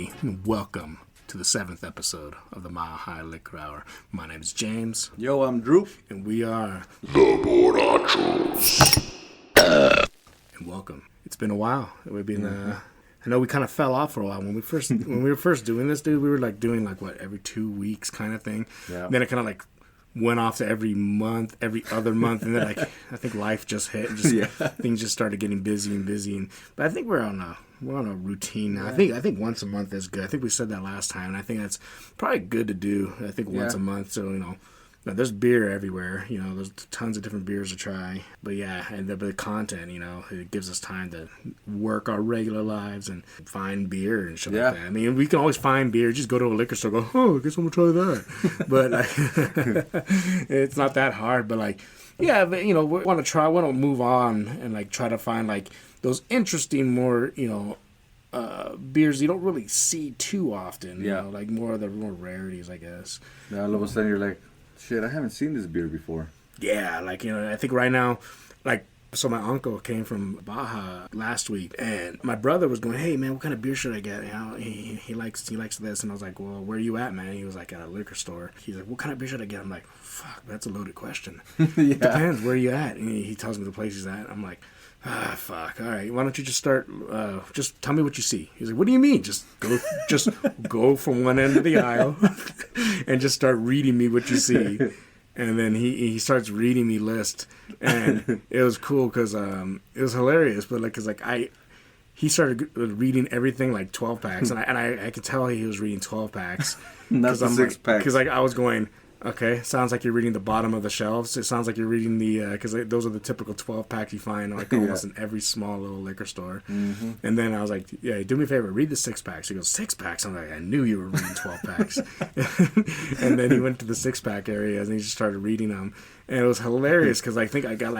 everybody, and welcome to the 7th episode of the Mile High Liquor Hour. My name is James. Yo, I'm Drew. And we are the borrachos. And welcome. It's been a while. We've been, I know we kind of fell off for a while. When we were first doing this, dude, we were like doing like, what, every 2 weeks kind of thing. Yeah. Then it kind of like went off to every month, every other month, and then like I think life just hit, and things just started getting busy. But I think we're on a routine now. Yeah. I think once a month is good. I think we said that last time, and I think that's probably good to do. I think once a month, so there's beer everywhere. There's tons of different beers to try. But yeah, and the content, it gives us time to work our regular lives and find beer and shit like that. I mean, we can always find beer. Just go to a liquor store, go, I guess I'm gonna try that. But it's not that hard. But we want to try. We want to move on and try to find those interesting, more beers you don't really see too often. More of the more rarities, I guess. Now all of a sudden you're like, shit, I haven't seen this beer before. Yeah, I think right now, so my uncle came from Baja last week, and my brother was going, hey, man, what kind of beer should I get? He likes this, and I was like, well, where are you at, man? He was like, at a liquor store. He's like, what kind of beer should I get? I'm like, fuck, that's a loaded question. It depends, where are you at? And he tells me the place he's at. I'm like, fuck, all right, why don't you just start, just tell me what you see. He's like, what do you mean? Just go from one end of the aisle and just start reading me what you see. And then he starts reading me list, and it was cool because it was hilarious. But he started reading everything 12 packs, and I could tell he was reading 12 packs, not the 6 packs. Because I was going, okay, sounds like you're reading the bottom of the shelves. It sounds like you're reading the because those are the typical 12 packs you find almost in every small little liquor store. Mm-hmm. And then I was like, yeah, do me a favor, read the 6 packs. He goes, 6 packs? I'm like, I knew you were reading 12 packs. And then he went to the 6-pack areas and he just started reading them, and it was hilarious because I think I got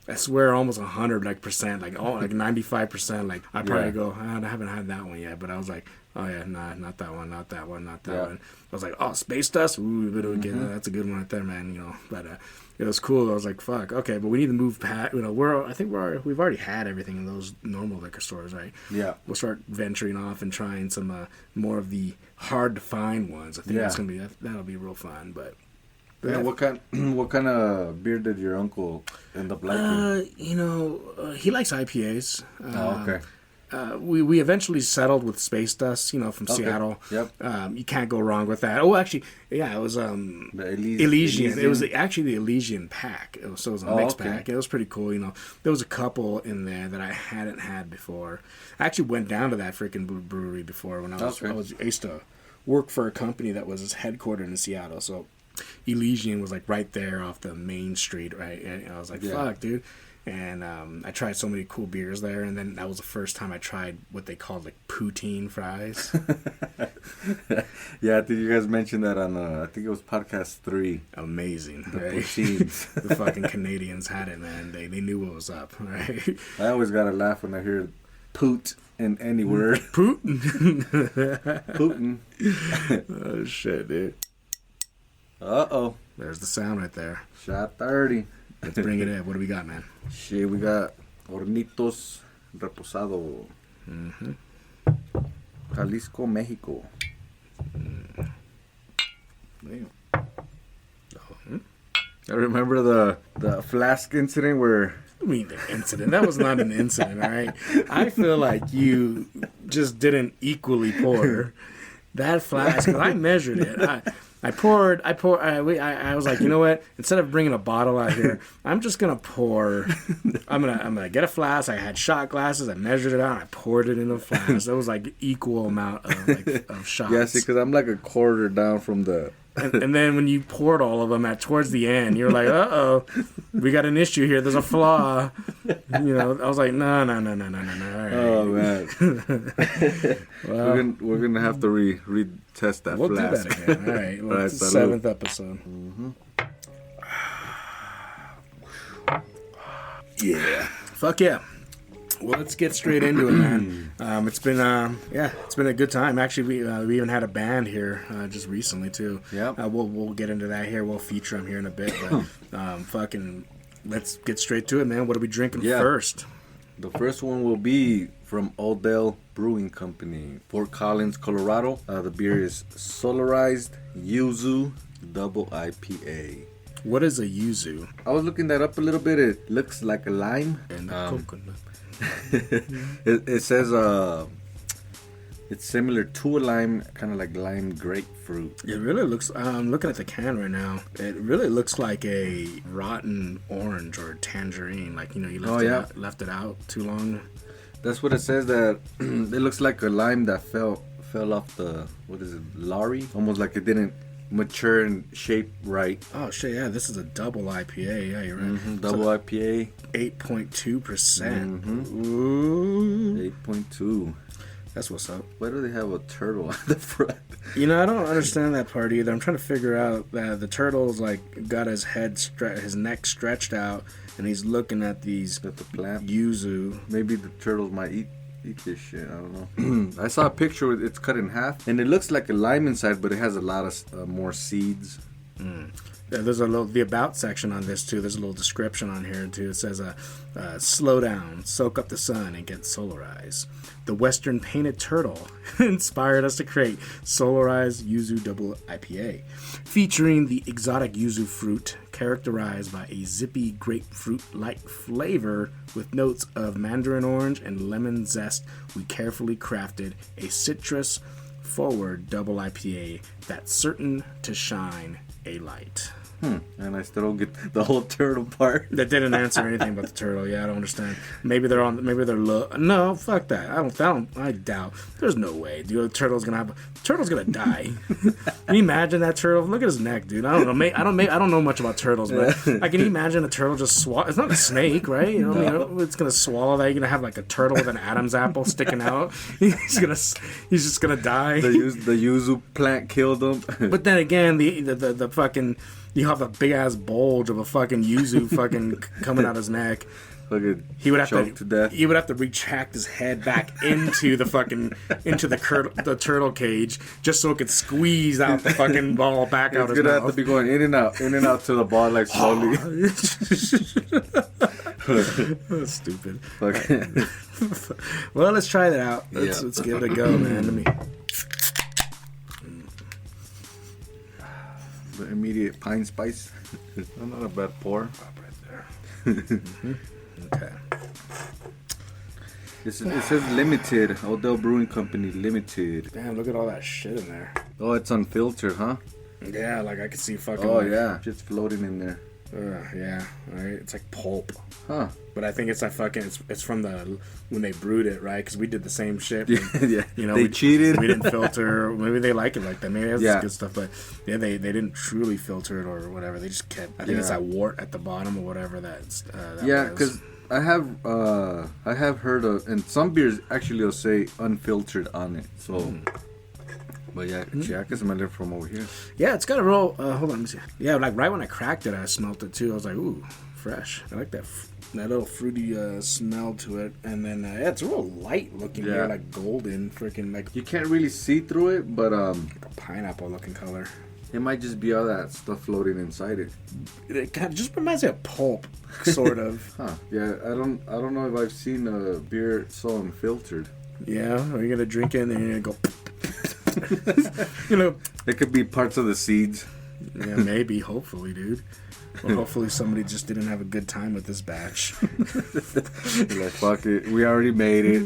I swear almost 100% 95%. I probably go, I haven't had that one yet, but I was like, oh yeah, nah, not that one. I was like, oh, Space Dust, ooh, that's a good one right there, man. But it was cool. I was like, fuck, okay, but we need to move past. We've already had everything in those normal liquor stores, right? Yeah. We'll start venturing off and trying some more of the hard to find ones. I think that's gonna be that'll be real fun, but. Yeah, what kind of beer did your uncle end up liking? He likes IPAs. Okay. We eventually settled with Space Dust, from Seattle. Yep. You can't go wrong with that. Oh, actually, yeah, it was the Elysian. It was actually the Elysian pack. It was a mixed pack. It was pretty cool. There was a couple in there that I hadn't had before. I actually went down to that freaking brewery before when I used to work for a company that was headquartered in Seattle. So Elysian was right there off the main street, right? And I was like, fuck, dude. And I tried so many cool beers there, and then that was the first time I tried what they called poutine fries. Yeah, I think you guys mentioned that on I think it was podcast 3. Amazing, the right? Poutines. The fucking Canadians had it, man. They knew what was up, right? I always gotta laugh when I hear poot in any word. Putin. Putin. Oh shit, dude. Uh-oh. There's the sound right there. Shot 30. Let's bring it in. What do we got, man? Shit, we got Hornitos Reposado. Mm-hmm. Jalisco, Mexico. Damn. I remember the flask incident where... I mean, the incident. That was not an incident, all right? I feel like you just didn't equally pour that flask. I measured it. I was like, you know what? Instead of bringing a bottle out here, I'm just gonna pour. I'm gonna get a flask. I had shot glasses. I measured it out. And I poured it in the flask. It was equal amount of shots. Yeah, see, because I'm a quarter down from the. And then when you poured all of them towards the end, you're like, uh-oh, we got an issue here. There's a flaw. I was like, no. All right. Oh, man. Well, we're gonna have to retest that we'll flask. Do that again. All right. Well, it's the 7th episode. Mm-hmm. Yeah. Fuck yeah. Well, let's get straight into it, man. It's been a good time. Actually, we even had a band here just recently too. Yeah. We'll get into that here. We'll feature them here in a bit. But fucking, let's get straight to it, man. What are we drinking first? The first one will be from Odell Brewing Company, Fort Collins, Colorado. The beer is Solarized Yuzu Double IPA. What is a yuzu? I was looking that up a little bit. It looks like a lime. And coconut. It says it's similar to a lime, kind of like lime grapefruit. It really looks, I'm looking at the can right now. It really looks like a rotten orange or tangerine. Like, you left it out too long. That's what it says, that it looks like a lime that fell off the, what is it, lorry? Almost like it didn't mature and shape right. Oh, shit, yeah, this is a double IPA. Yeah, you're right. Mm-hmm, double IPA. 8.2%. Mm-hmm. Ooh. 8.2. That's what's up. Why do they have a turtle on the front? I don't understand that part either. I'm trying to figure out that the turtle's like got his head, his neck stretched out, and he's looking at these at the plant. Yuzu. Maybe the turtles might eat this shit. I don't know. I saw a picture where it's cut in half, and it looks like a lime inside, but it has a lot of more seeds. Mm. Yeah, there's the about section on this too. There's a little description on here too. It says, slow down, soak up the sun, and get solarized. The Western painted turtle inspired us to create Solarized Yuzu Double IPA, featuring the exotic yuzu fruit characterized by a zippy grapefruit-like flavor with notes of mandarin orange and lemon zest. We carefully crafted a citrus-forward double IPA that's certain to shine a light. And I still don't get the whole turtle part. That didn't answer anything about the turtle. Yeah, I don't understand. Maybe they're low. No, fuck that. I doubt. There's no way, dude. The turtle's gonna die. Can you imagine that turtle? Look at his neck, dude. I don't know. I don't know much about turtles, but I can imagine a turtle just swallow. It's not a snake, right? No. It's gonna swallow that. You're gonna have like a turtle with an Adam's apple sticking out. He's just gonna die. The yuzu plant killed him. But then again, the fucking. You have a big ass bulge of a fucking yuzu fucking coming out his neck. He would have to death. He would have to retract his head back into the turtle cage just so it could squeeze out the fucking ball back out his mouth. It's gonna have to be going in and out to the ball like slowly. That's stupid. Well, let's try that out. Let's give it a go, man. Let me. The immediate pine spice. Not a bad pour. Right there. Okay. It says limited. Odell Brewing Company limited. Damn, look at all that shit in there. Oh, it's unfiltered, huh? Yeah, like I could see fucking. Oh, yeah. Just floating in there. Yeah, right. It's like pulp. Huh. But I think it's like fucking. It's from when they brewed it, right? Because we did the same shit. Yeah. They cheated. We didn't filter. Maybe they like it like that. Maybe that's good stuff. But yeah, they didn't truly filter it or whatever. They just kept. I think it's that wart at the bottom or whatever that's. Yeah, because I have heard of, and some beers actually will say unfiltered on it. So. But yeah, I can smell it from over here. Yeah, it's got a real. Hold on, let me see. Yeah, like right when I cracked it, I smelled it too. I was like, ooh, fresh. I like that little fruity smell to it. And then it's a real light looking beer, like golden, freaking like. You can't really see through it, but like a pineapple looking color. It might just be all that stuff floating inside it. It kind of just reminds me of pulp, sort of. Huh? Yeah, I don't know if I've seen a beer so unfiltered. Yeah, are you gonna drink it and then you're gonna go? It could be parts of the seeds. Yeah, maybe. Hopefully, dude. Or hopefully somebody just didn't have a good time with this batch. Like, fuck it, we already made it.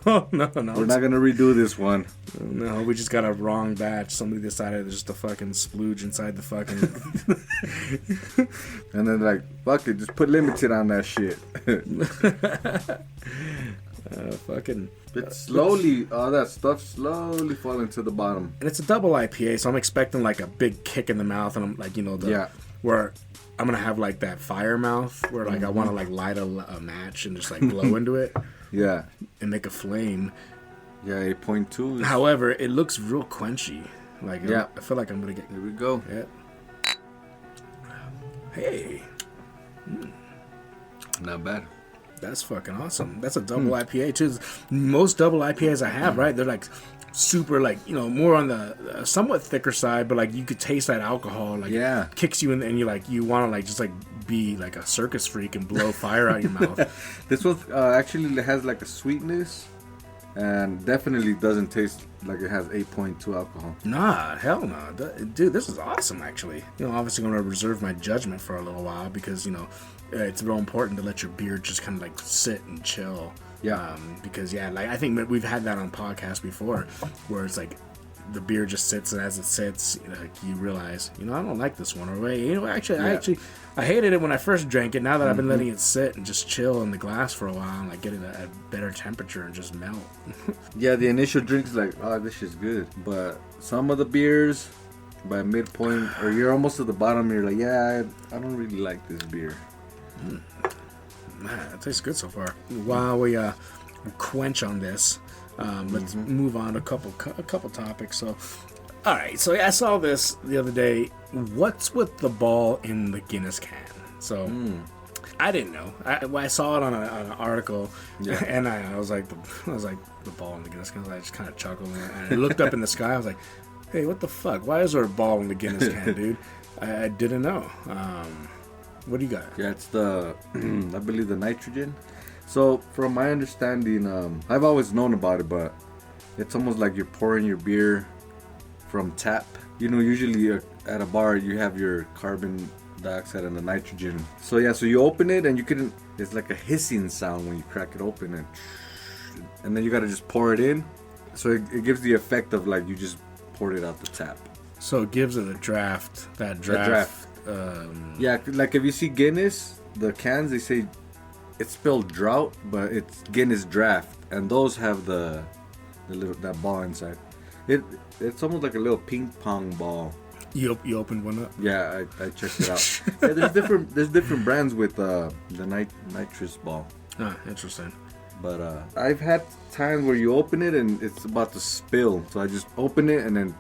No, we're not gonna redo this one. No, we just got a wrong batch. Somebody decided just to fucking splooge inside the fucking. And then like, fuck it, just put limited on that shit. Fucking. It's slowly, all that stuff slowly falling to the bottom. And it's a double IPA, so I'm expecting like a big kick in the mouth, and I'm like, where I'm gonna have like that fire mouth, where like I want to like light a match and just like blow into it. Yeah. And make a flame. Yeah, 8.2. However, it looks real quenchy. Like, I feel like I'm gonna get. Here we go. Yeah. Hey. Not bad. That's fucking awesome. That's a double IPA too. Most double IPAs I have, right? They're like super, like, more on the somewhat thicker side, but like you could taste that alcohol, like kicks you in, and you want to like just like be like a circus freak and blow fire out your mouth. This one actually has like a sweetness, and definitely doesn't taste like it has 8.2 alcohol. Nah, hell no. Dude, this is awesome, actually. Obviously going to reserve my judgment for a little while because, it's real important to let your beer just kind of like sit and chill. Yeah. Because, I think we've had that on podcasts before where it's like the beer just sits, and as it sits, like you realize, I don't like this one. Or wait, I hated it when I first drank it. Now that I've been letting it sit and just chill in the glass for a while and like get it at a better temperature and just melt. Yeah, the initial drink is like, oh, this shit's good. But some of the beers, by midpoint, or you're almost at the bottom, you're like, yeah, I don't really like this beer. Man, it tastes good so far. While we quench on this, let's move on to a couple topics. So, all right. So I saw this the other day. What's with the ball in the Guinness can? So I didn't know. I saw it on an article, and I was like, the ball in the Guinness can. I just kind of chuckled, and I looked up in the sky. I was like, hey, what the fuck? Why is there a ball in the Guinness can, dude? I didn't know. What do you got? Yeah, it's the I believe the nitrogen. So, from my understanding, I've always known about it, but it's almost like you're pouring your beer from tap. Usually at a bar, you have your carbon dioxide and the nitrogen. So you open it, and it's like a hissing sound when you crack it open, and then you got to just pour it in. So it gives the effect of like you just poured it out the tap. So it gives it a draft. That draft. Yeah, like if you see Guinness, the cans, they say it's spelled drought, but it's Guinness draft, and those have the little that ball inside. It's almost like a little ping pong ball. You opened one up? Yeah, I checked it out. Yeah, there's different brands with the nitrous ball. Ah, interesting. But I've had times where you open it and it's about to spill, so I just open it and then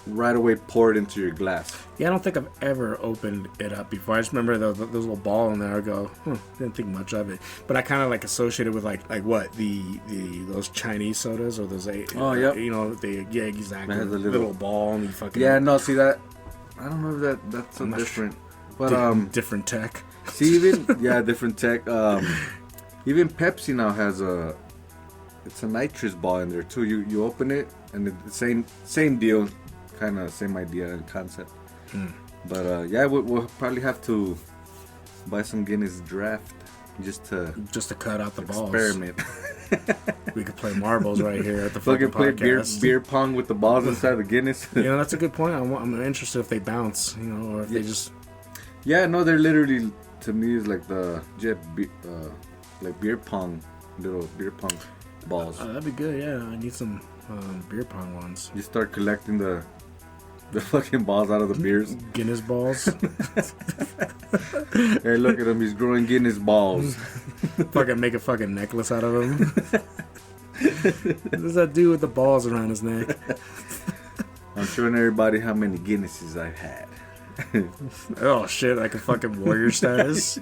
right away pour it into your glass. Yeah, I don't think I've ever opened it up before. I just remember those little ball in there. I go, didn't think much of it. But I kind of like associated with like what those Chinese sodas or those exactly. That has a little ball and you fucking see that. I don't know if that's so different, but different tech. See, different tech. Even Pepsi now has it's a nitrous ball in there too. You open it and it's the same deal. Kind of same idea and concept. But we'll probably have to buy some Guinness draft just to cut out the experiment. Balls. We could play marbles right here at the fucking play podcast. beer pong with the balls inside the Guinness. That's a good point. I'm interested if they bounce, or if they just. Yeah, no, they're literally, to me, is like the like beer pong, little beer pong balls. That'd be good. Yeah, I need some beer pong ones. You start collecting the fucking balls out of the beers. Guinness balls. Hey, look at him. He's growing Guinness balls. Fucking make a fucking necklace out of him. What does that do with the balls around his neck? I'm showing everybody how many Guinnesses I've had. Oh shit, like a fucking warrior status.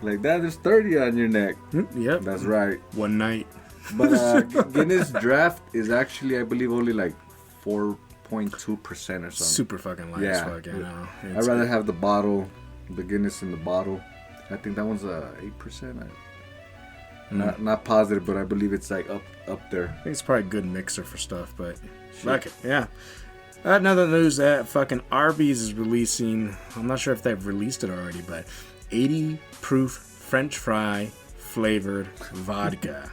Like that, there's 30 on your neck. Yep. That's right. One night. But Guinness draft is actually, I believe, only like 4.2% or something. Super fucking light as fuck, I'd rather have the bottle, the Guinness in the bottle. I think that one's 8%. Not positive, but I believe it's like up there. I think it's probably a good mixer for stuff, but fuck it, yeah. Another news that fucking Arby's is releasing, I'm not sure if they've released it already, but 80 proof French fry flavored vodka.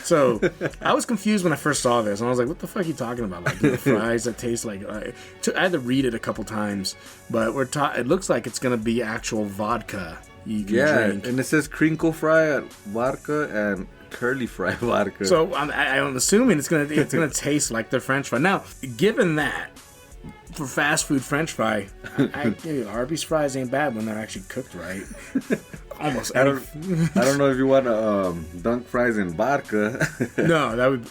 So I was confused when I first saw this, and I was like, "What the fuck are you talking about? Like fries that taste like?" I had to read it a couple times, but it looks like it's gonna be actual vodka you can drink. And it says crinkle fry vodka and curly fry vodka. So I'm assuming it's gonna taste like the French fry. Now, given that, for fast food French fry, Arby's fries ain't bad when they're actually cooked right. Almost. I don't know if you want to dunk fries in vodka. No, that would.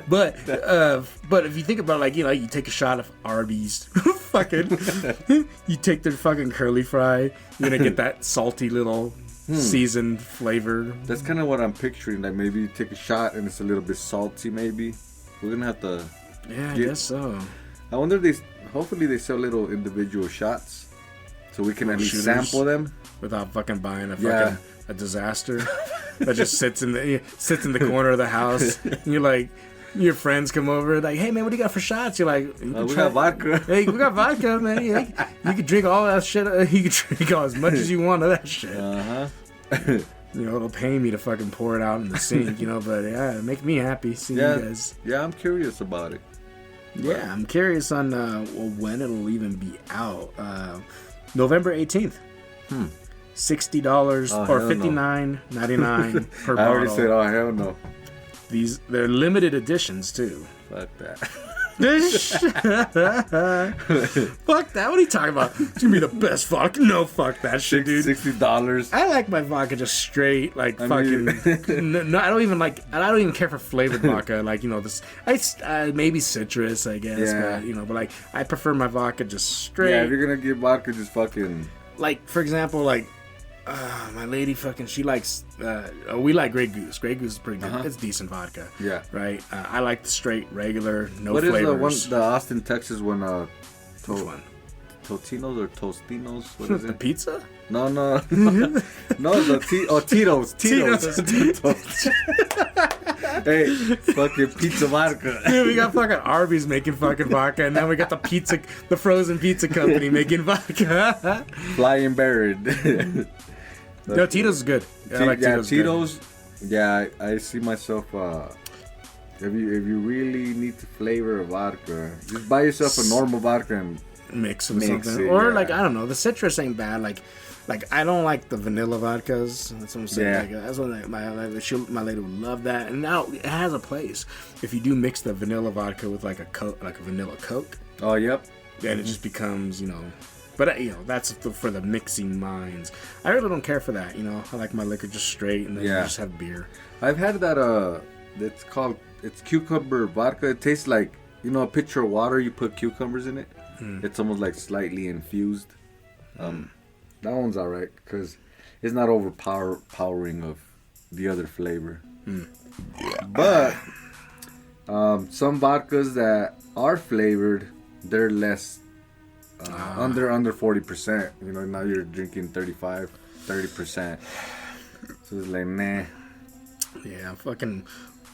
But if you think about you take a shot of Arby's, fucking, you take their fucking curly fry, you're gonna get that salty little seasoned flavor. That's kind of what I'm picturing. Like maybe you take a shot and it's a little bit salty. Maybe we're gonna have to. Yeah, I guess so. I wonder hopefully they sell little individual shots. So we can at least sample them without fucking buying a disaster that just sits in the corner of the house. And you're like, your friends come over like, hey man, what do you got for shots? You're like, we got vodka. Hey, we got vodka, man. You can drink all that shit. You can drink as much as you want of that shit. It'll pay me to fucking pour it out in the sink, but yeah, make me happy seeing you guys. Yeah, I'm curious about it. Yeah, I'm curious on when it'll even be out. November 18th. $60 or $59.99 per bottle. I already said, oh hell no. They're limited editions too. Fuck that. Fuck that. What are you talking about? It's gonna be the best vodka. No, fuck that shit, dude. $60. I like my vodka just straight, like I don't even care for flavored vodka. Like this, maybe citrus, I guess. Yeah. But like I prefer my vodka just straight. Yeah, if you're gonna get vodka, just fucking. Like for example, like. My lady fucking, she likes, we like Grey Goose. Grey Goose is pretty good. It's decent vodka. Yeah. Right? I like the straight, regular, no what flavors. What is the Austin, Texas one? Which one? Totinos or Tostinos? What is it? The pizza? No. No, Tito's. Hey, fucking pizza vodka. Dude, we got fucking Arby's making fucking vodka, and then we got the frozen pizza company making vodka. Flying bird. No, Tito's is good. I like Tito's. Yeah, I see myself. If you really need to flavor a vodka, just buy yourself a normal vodka and mix something. Or like I don't know, the citrus ain't bad. Like I don't like the vanilla vodkas. That's what I'm saying. Yeah. Like, that's what my lady would love that. And now it has a place. If you do mix the vanilla vodka with like a vanilla Coke. Oh, yep. Then it just becomes But that's for the mixing minds. I really don't care for that. I like my liquor just straight, and then just have beer. I've had that. It's cucumber vodka. It tastes like a pitcher of water. You put cucumbers in it. It's almost like slightly infused. That one's alright because it's not overpowering of the other flavor. But some vodkas that are flavored, they're less under 40%. Now you're drinking 30%. So it's like nah. Yeah, fucking.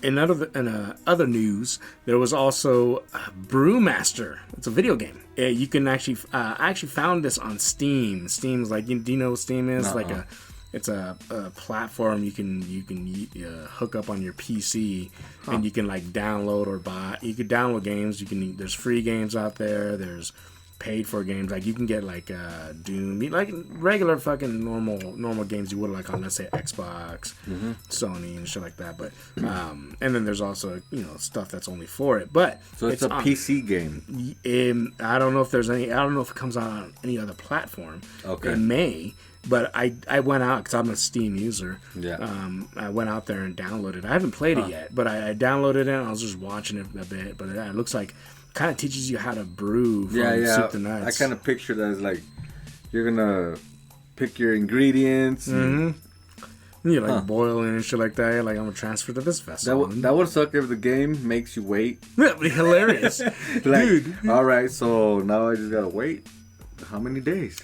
In other news, there was also Brewmaster. It's a video game. You can actually, I actually found this on Steam. Steam's like, do you know what Steam is? It's a platform you can hook up on your PC, and you can like download or buy. You can download games. There's free games out there. There's paid for games. Like you can get like Doom, like regular fucking normal games you would like on, let's say, Xbox, Sony and shit like that. But and then there's also stuff that's only for it. But so it's a PC game. I don't know if there's any. I don't know if it comes out on any other platform. Okay. It may. But I went out because I'm a Steam user. Yeah. I went out there and downloaded it. I haven't played it yet, but I downloaded it. And I was just watching it a bit. But it looks like kind of teaches you how to brew from soup to nuts. I kind of picture that as like you're gonna pick your ingredients. And you're like boiling and shit like that. You're like, I'm gonna transfer to this vessel. That would suck if the game makes you wait. That'd be hilarious, dude. All right, so now I just gotta wait. How many days?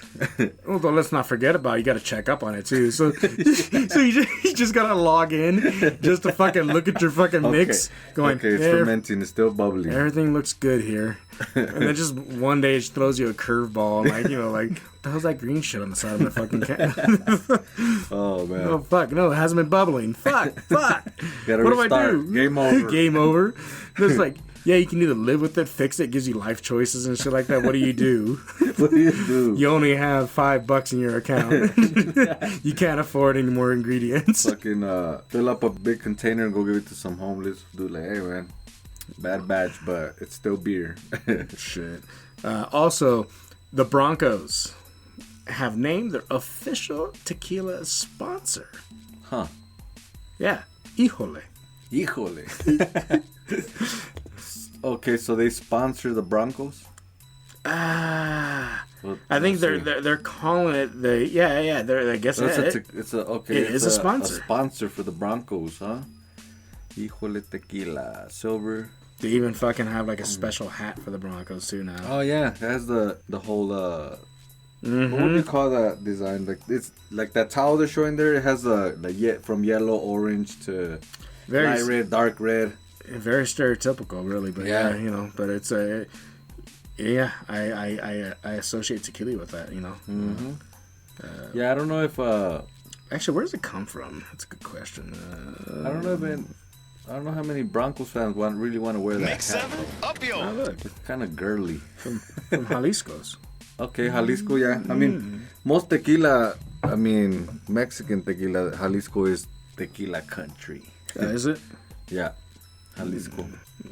Well, let's not forget about it. You got to check up on it too. So you just gotta log in just to fucking look at your fucking mix. Going, it's fermenting. It's still bubbling. Everything looks good here. And then just one day it just throws you a curveball. Like what the hell's that green shit on the side of my fucking can? Oh man. Oh fuck! No, it hasn't been bubbling. Fuck! What do I do? Game over. Game over. It's like. Yeah, you can either live with it, fix it, gives you life choices and shit like that. What do you do? What do you do? You only have $5 in your account. You can't afford any more ingredients. Fucking fill up a big container and go give it to some homeless dude. Like, hey man, bad batch, but it's still beer. Shit. Also, the Broncos have named their official tequila sponsor. Huh. Yeah. Híjole. Okay, so they sponsor the Broncos? I think they're calling it I guess it's a sponsor. A sponsor for the Broncos, huh? Híjole tequila, silver. They even fucking have like a special hat for the Broncos too now. Oh yeah, it has the whole What would you call that design? Like it's like that towel they're showing there. It has from yellow, orange to light red, dark red. Very stereotypical, really. But yeah, But it's a I associate tequila with that. Mm-hmm. I don't know if. Actually, where does it come from? That's a good question. I don't know, man. I don't know how many Broncos fans really want to wear that Next hat. 7, up yo. Oh, look. It's kind of girly. From Jalisco's. Okay, Jalisco, yeah. I mean, most tequila, Mexican tequila, Jalisco is tequila country. Is it? Yeah, Jalisco.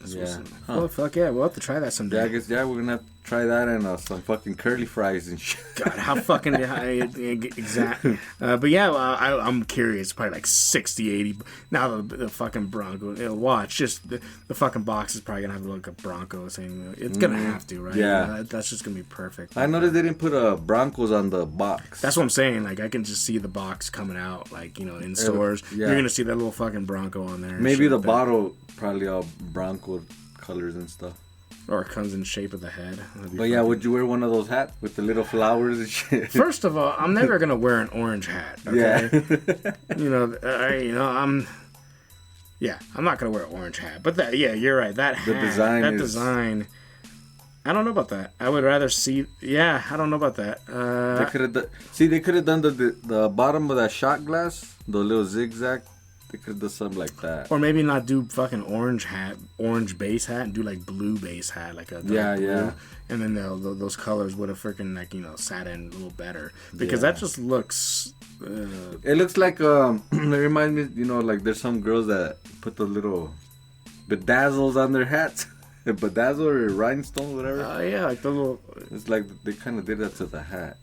Yeah. Oh, fuck yeah. We'll have to try that someday. Yeah, I guess, we're going to have to try that and some fucking curly fries and shit. God, how fucking... exactly. But yeah, I'm curious. Probably like 60, 80. Now the fucking Bronco... Watch. Just the fucking box is probably going to have to look like a Bronco thing. It's going to have to, right? Yeah. That's just going to be perfect. I noticed they didn't put Broncos on the box. That's what I'm saying. Like, I can just see the box coming out, like, in stores. Yeah. You're going to see that little fucking Bronco on there. Maybe the bottle... Probably all Bronco colors and stuff. Or it comes in shape of the head. But yeah, would you wear one of those hats with the little flowers and shit? First of all, I'm never gonna wear an orange hat. Okay? Yeah. I'm not gonna wear an orange hat. But you're right. That hat, design. I don't know about that. I would rather see. Yeah, I don't know about that. They could have done the bottom of that shot glass, the little zigzag. They could have done something like that. Or maybe not do fucking orange base hat, and do like blue base hat, like a dark blue. And then those colors would have freaking sat in a little better because that just looks. It looks like it reminds me, like there's some girls that put the little bedazzles on their hats, bedazzle or rhinestones, whatever. Like the little. It's like they kind of did that to the hat.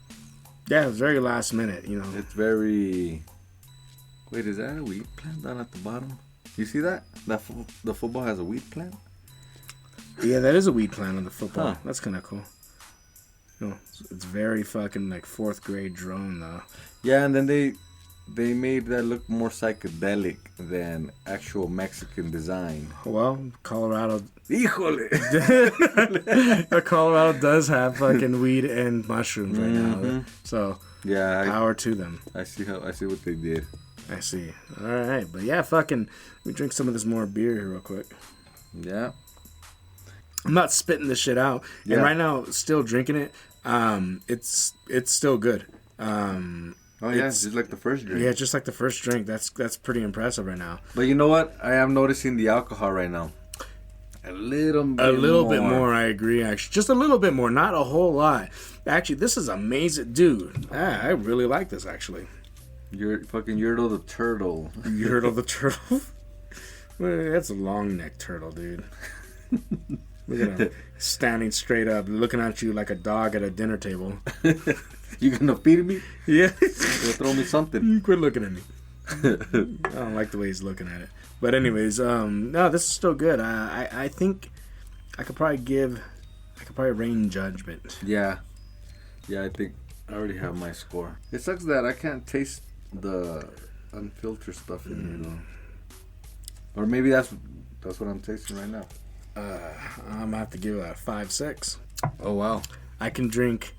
Yeah, it was very last minute, It's very. Wait, is that a wheat plant down at the bottom? You see that? The football has a wheat plant? Yeah, that is a wheat plant on the football. Huh. That's kind of cool. It's very fucking like 4th grade drone though. Yeah, and then they made that look more psychedelic than actual Mexican design. Well, Colorado. Híjole! Colorado does have fucking weed and mushrooms right now. So power to them. I see what they did. I see. All right, but yeah, fucking. Let me drink some of this more beer here real quick. Yeah. I'm not spitting this shit out, and right now, still drinking it. It's still good. Just like the first drink. Yeah, just like the first drink. That's pretty impressive right now. But you know what? I am noticing the alcohol right now. A little bit more. I agree. Actually, just a little bit more, not a whole lot. Actually, this is amazing, dude. I really like this actually. You're fucking Yertle the turtle. Yertle the turtle. Well, that's a long neck turtle, dude. Look at him standing straight up, looking at you like a dog at a dinner table. You gonna feed me? Yeah. You'll throw me something. You quit looking at me. I don't like the way he's looking at it. But anyways, no, this is still good. I think I could probably reign judgment. Yeah, I think I already have my score. It sucks that I can't taste the unfiltered stuff in here though. Or maybe that's what I'm tasting right now. I'm gonna have to give it a 5-6. Oh wow! I can drink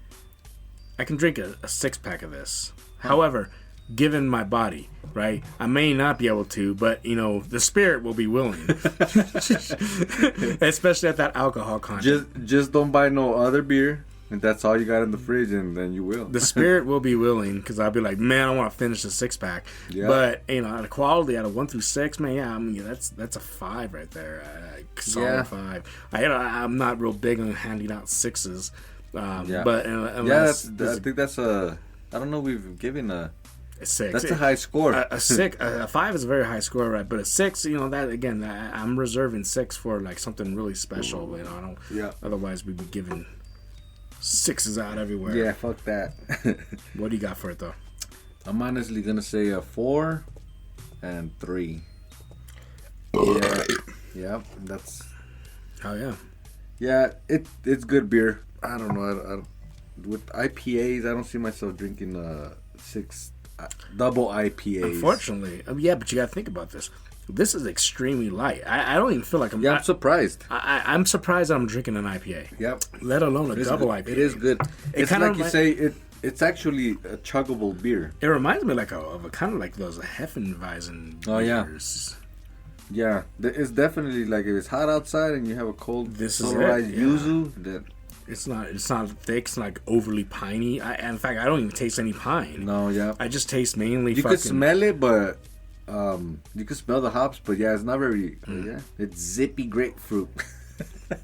a 6-pack of this. However, given my body, right, I may not be able to, but the spirit will be willing. Especially at that alcohol content. Just don't buy no other beer. And that's all you got in the fridge, and then you will. The spirit will be willing, because I'll be like, man, I want to finish the 6-pack. Yeah. But out of quality, out of 1 through 6, man, that's a 5 right there, solid 5. I'm not real big on handing out 6s, but unless I think that's I don't know. We've given a 6. That's a high score. A 5 is a very high score, right? But a 6, that again, I'm reserving 6 for like something really special. I don't. Yeah. Otherwise, we'd be giving 6s out everywhere. Yeah, fuck that. What do you got for it though? I'm honestly gonna say a 4 and 3. Yeah, that's. Oh yeah. Yeah, it's good beer. I don't know. With IPAs, I don't see myself drinking 6 double IPAs. Unfortunately, yeah, but you gotta think about this. This is extremely light. I don't even feel like I'm. Yeah, I'm surprised. I'm surprised I'm drinking an IPA. Yep. Let alone a double IPA. It is good. It's like you say. It's actually a chuggable beer. It reminds me of a kind of like those Hefeweizen beers. Yeah, it's definitely like if it's hot outside and you have a cold Solarized Yuzu, then it's not thick. It's not like overly piney. In fact, I don't even taste any pine. No, yeah. I just taste mainly. You could smell it, but you could smell the hops. But yeah, it's not very. Yeah, it's zippy grapefruit.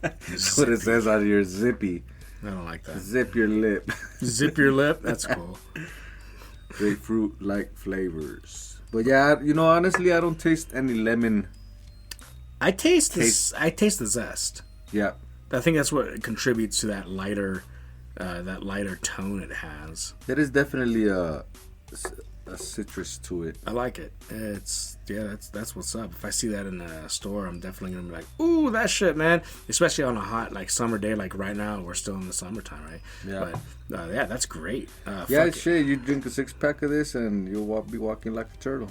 That's what it says out here. Zippy. I don't like that. Zip your lip. Zip your lip. That's cool. Grapefruit-like flavors. But yeah, honestly, I don't taste any lemon. I taste the zest. Yeah. I think that's what contributes to that lighter tone it has. It is definitely a citrus to it. I like it. That's what's up. If I see that in a store, I'm definitely gonna be like, ooh, that shit, man. Especially on a hot summer day like right now. We're still in the summertime, right? Yeah. But that's great. Shit. You drink a 6-pack of this and you'll be walking like a turtle.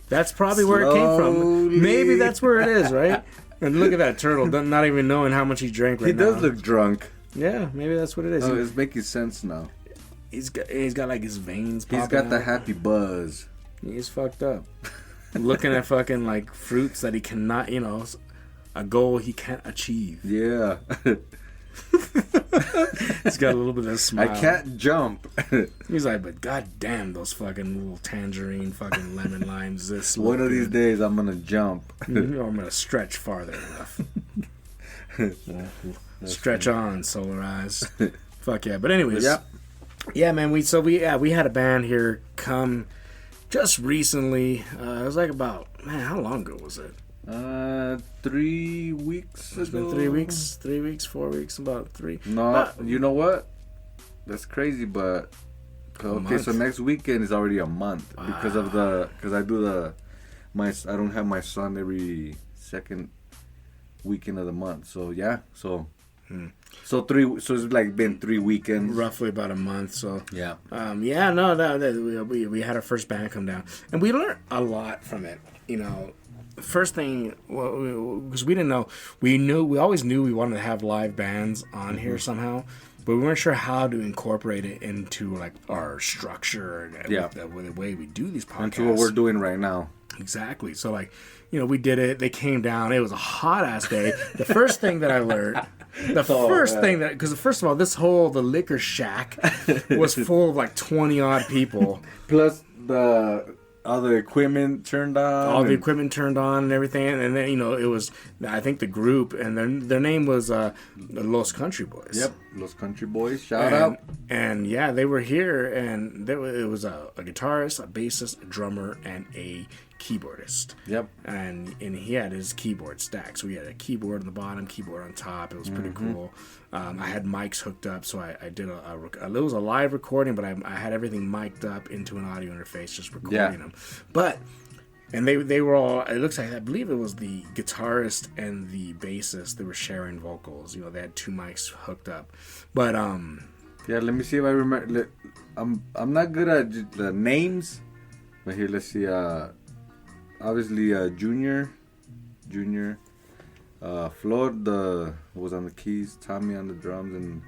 That's probably where it came from. Maybe that's where it is, right? And look at that turtle, not even knowing how much he drank right now. He does look drunk. Yeah, maybe that's what it is. Oh, it's making sense now. He's got like his veins popping He's got the out. happy buzz. He's fucked up. Looking at fucking like fruits that he cannot, a goal he can't achieve. Yeah. He's got a little bit of a smile. I can't jump. He's like, but goddamn, those fucking little tangerine, fucking lemon limes. One of these days, I'm gonna jump. Or I'm gonna stretch farther enough. Stretch on, Solarized. Fuck yeah. But anyways, yeah, man. We had a band here come just recently. It was like about how long ago was it? 3 weeks. It's been 3 weeks, 3 weeks, 4 weeks, about 3. No, you know what? That's crazy, but okay. So next weekend is already a month because I don't have my son every second weekend of the month. So yeah, so it's like been 3 weekends, roughly about a month. So yeah, we had our first band come down, and we learned a lot from it. First thing, because we didn't know, we always knew we wanted to have live bands on here somehow, but we weren't sure how to incorporate it into like our structure and the way we do these podcasts. Into what we're doing right now. Exactly. So we did it. They came down. It was a hot ass day. The first thing that I learned, because first of all, the liquor shack was full of like 20 odd people, plus all the equipment turned on. All the equipment turned on and everything. And then, it was, I think the group, and their name was the Los Country Boys. Yep, Los Country Boys. Shout out. And yeah, they were here, and it was a guitarist, a bassist, a drummer, and a keyboardist. Yep. And he had his keyboard stacked. So we had a keyboard on the bottom, keyboard on top. It was pretty cool. I had mics hooked up, so I did it was a live recording, but I had everything mic'd up into an audio interface, just recording them. But and they were all. It looks like I believe it was the guitarist and the bassist. They were sharing vocals. They had 2 mics hooked up. But yeah, let me see if I remember. I'm not good at the names, but here let's see. Obviously, Junior, Flor was on the keys, Tommy on the drums, and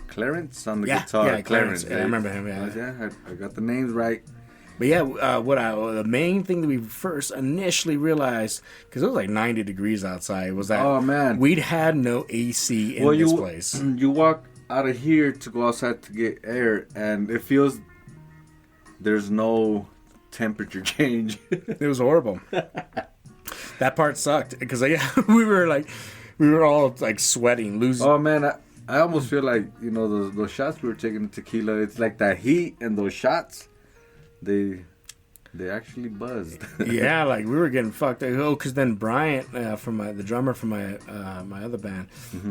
Clarence on the guitar. Yeah, Clarence. Yeah, I remember him. Yeah, I got the names right. But yeah, the main thing that we first initially realized, because it was like 90 degrees outside, was that we'd had no AC in this place. You walk out of here to go outside to get air, and it feels there's no temperature change. It was horrible. That part sucked because we were all like sweating, losing. Oh man, I almost feel like those shots we were taking of tequila. It's like that heat and those shots. They actually buzzed. Yeah, like we were getting fucked. Because then Bryant, the drummer from my other band,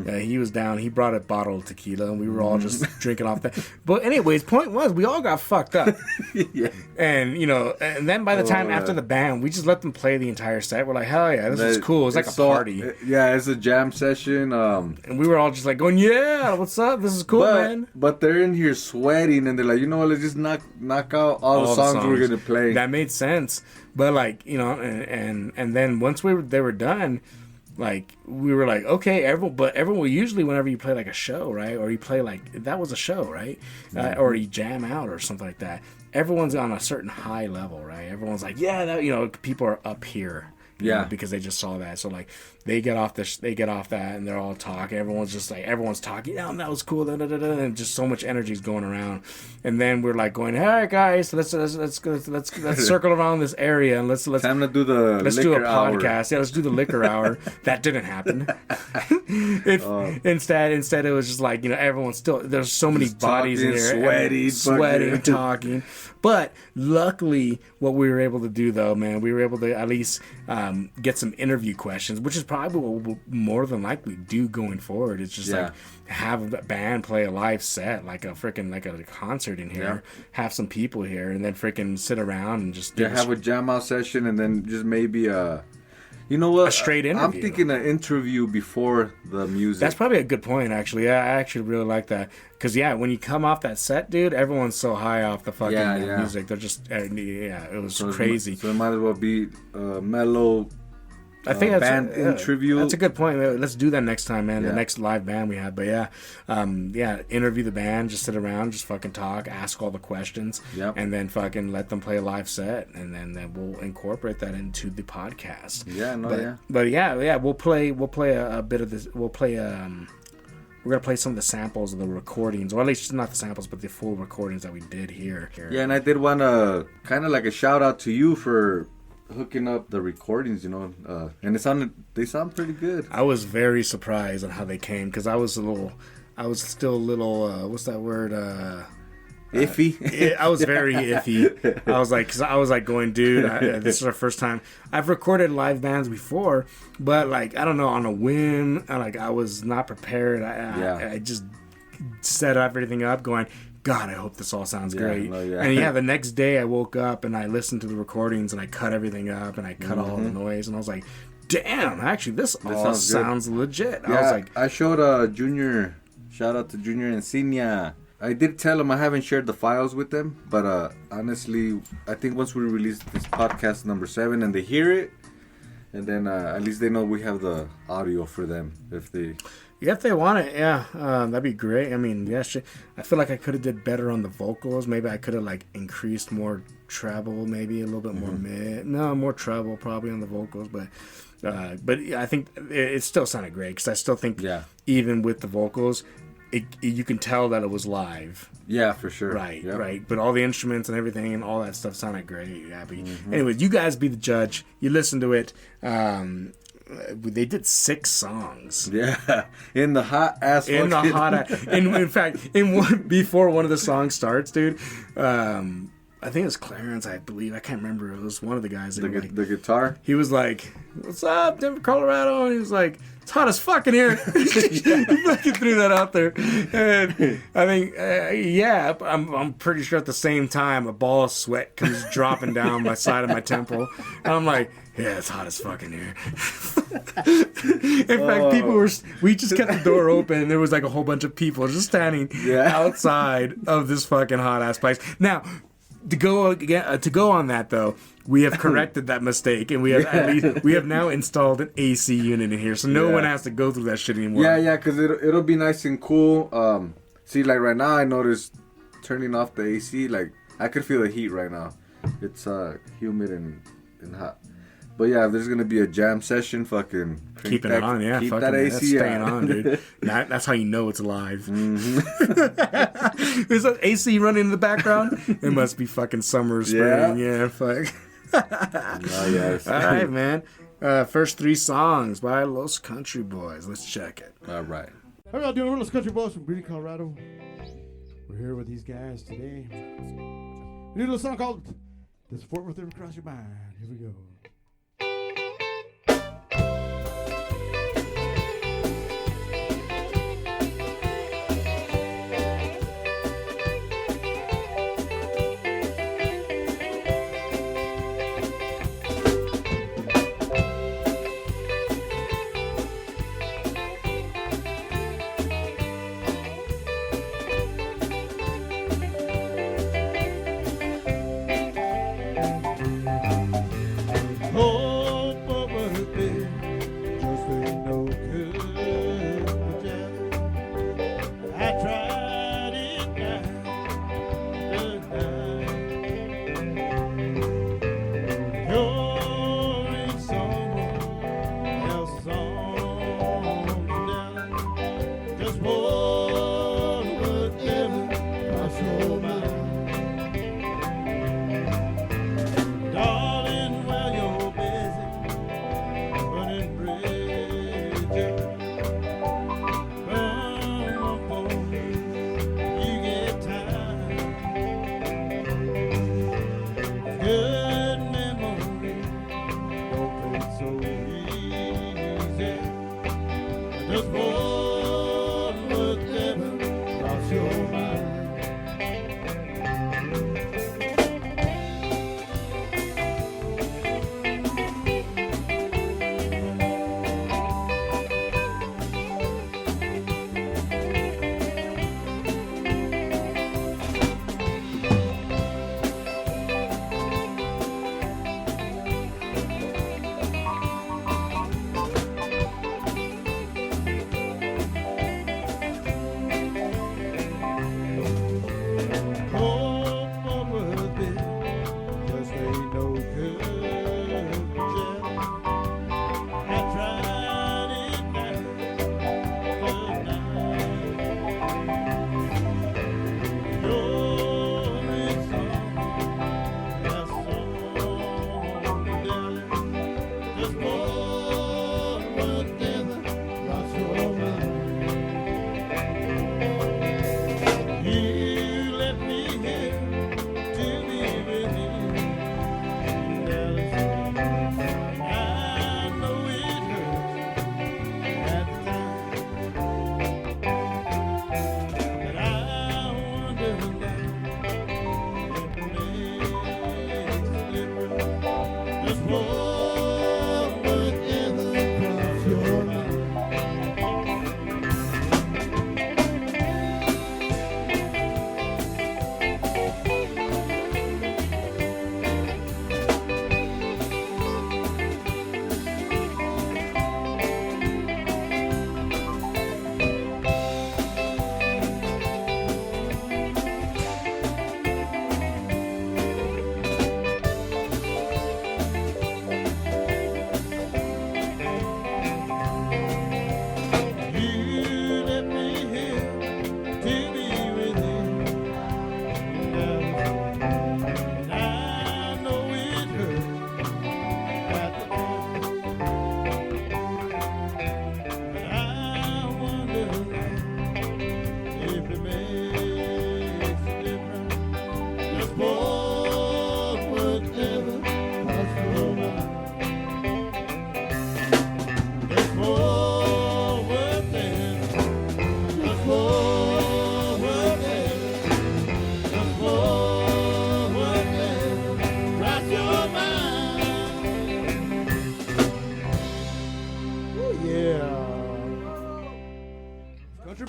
he was down. He brought a bottle of tequila, and we were all just drinking off that. But anyways, point was, we all got fucked up. Yeah. And and then by the time after the band, we just let them play the entire set. We're like, hell yeah, this is cool. It's like a party. Yeah, it's a jam session. And we were all just like going, yeah, what's up? This is cool, man. But they're in here sweating, and they're like, let's just knock out all the songs we're gonna play. That made sense. But and then once they were done, like we were like, okay, everyone will usually whenever you play like a show, right, or you play like that was a show, right, or you jam out or something like that. Everyone's on a certain high level, right? Everyone's like, yeah, that, you know, people are up here. Yeah, because they just saw that. So like they get off that and they're all talking. Everyone's talking. Yeah, that was cool. And just so much energy is going around. And then we're like going, all right, guys, let's circle around this area and let's time to do the let's do a podcast. Hour. Yeah, let's do the liquor hour. That didn't happen. Instead it was just like, you know, everyone's still, there's so many just bodies in there, sweating, talking. But luckily, what we were able to do, though, man, we were able to at least get some interview questions, which is probably what we'll more than likely do going forward. It's just like have a band play a live set, like a concert in here, have some people here, and then freaking sit around and just have a jam out session, and then just maybe you know what? A straight interview. I'm thinking an interview before the music. That's probably a good point, actually. Yeah, I actually really like that. Because, when you come off that set, dude, everyone's so high off the fucking music. They're just, it was crazy. So it might as well be mellow I think that's band interview. That's a good point. Let's do that next time, man. The next live band we have. But interview the band, just sit around, just fucking talk, ask all the questions, and then fucking let them play a live set, and then we'll incorporate that into the podcast. We'll play a bit of this. We're gonna play some of the samples of the recordings, or at least not the samples, but the full recordings that we did here. Yeah, and I did want to kind of like a shout out to you for hooking up the recordings, you know, and they sound pretty good. I was very surprised on how they came, because I was still a little what's that word, iffy. I was very iffy. I was like going, dude, this is our first time. I've recorded live bands before, but like, I don't know, on a whim, I was not prepared. I just set everything up going, God, I hope this all sounds great. And the next day I woke up and I listened to the recordings and I cut everything up and I cut all the noise, and I was like, damn, actually this all sounds legit. Yeah, I was like, I showed Junior, shout out to Junior and Senia. I did tell them I haven't shared the files with them, but honestly, I think once we release this podcast number 7 and they hear it, and then at least they know we have the audio for them if they want it, that'd be great. I mean, I feel like I could have did better on the vocals. Maybe I could have like increased more treble, maybe a little bit more more treble probably on the vocals, but I think it still sounded great, because I still think even with the vocals, you can tell that it was live. Yeah, for sure. Right. But all the instruments and everything and all that stuff sounded great. Yeah. But anyways, you guys be the judge. You listen to it. They did 6 songs. Yeah, in the hot ass. In fact, before one of the songs starts, dude. I think it was Clarence, I believe. I can't remember. It was one of the guys. The guitar? He was like, "What's up, Denver, Colorado?" And he was like, "It's hot as fuck in here." He fucking threw that out there. And I think, I'm pretty sure at the same time a ball of sweat comes dropping down my side of my temple. And I'm like, yeah, it's hot as fuck in here. In fact, we just kept the door open, and there was like a whole bunch of people just standing outside of this fucking hot ass place. Now, to go on that though, we have corrected that mistake, and we have now installed an AC unit in here, so no one has to go through that shit anymore. Yeah, because it'll be nice and cool. See, like right now, I noticed turning off the AC, like I could feel the heat right now. It's humid and hot. But yeah, if there's gonna be a jam session, fucking keeping it on, keep that AC staying on, dude. That's how you know it's live. There's an AC running in the background. It must be fucking summer or spring. Yeah, fuck. Yes. All right, man. First 3 songs by Los Country Boys. Let's check it. All right. How y'all doing? We're Los Country Boys from Greely, Colorado. We're here with these guys today. We did a little song called "Does Fort Worth Ever Cross Your Mind?" Here we go.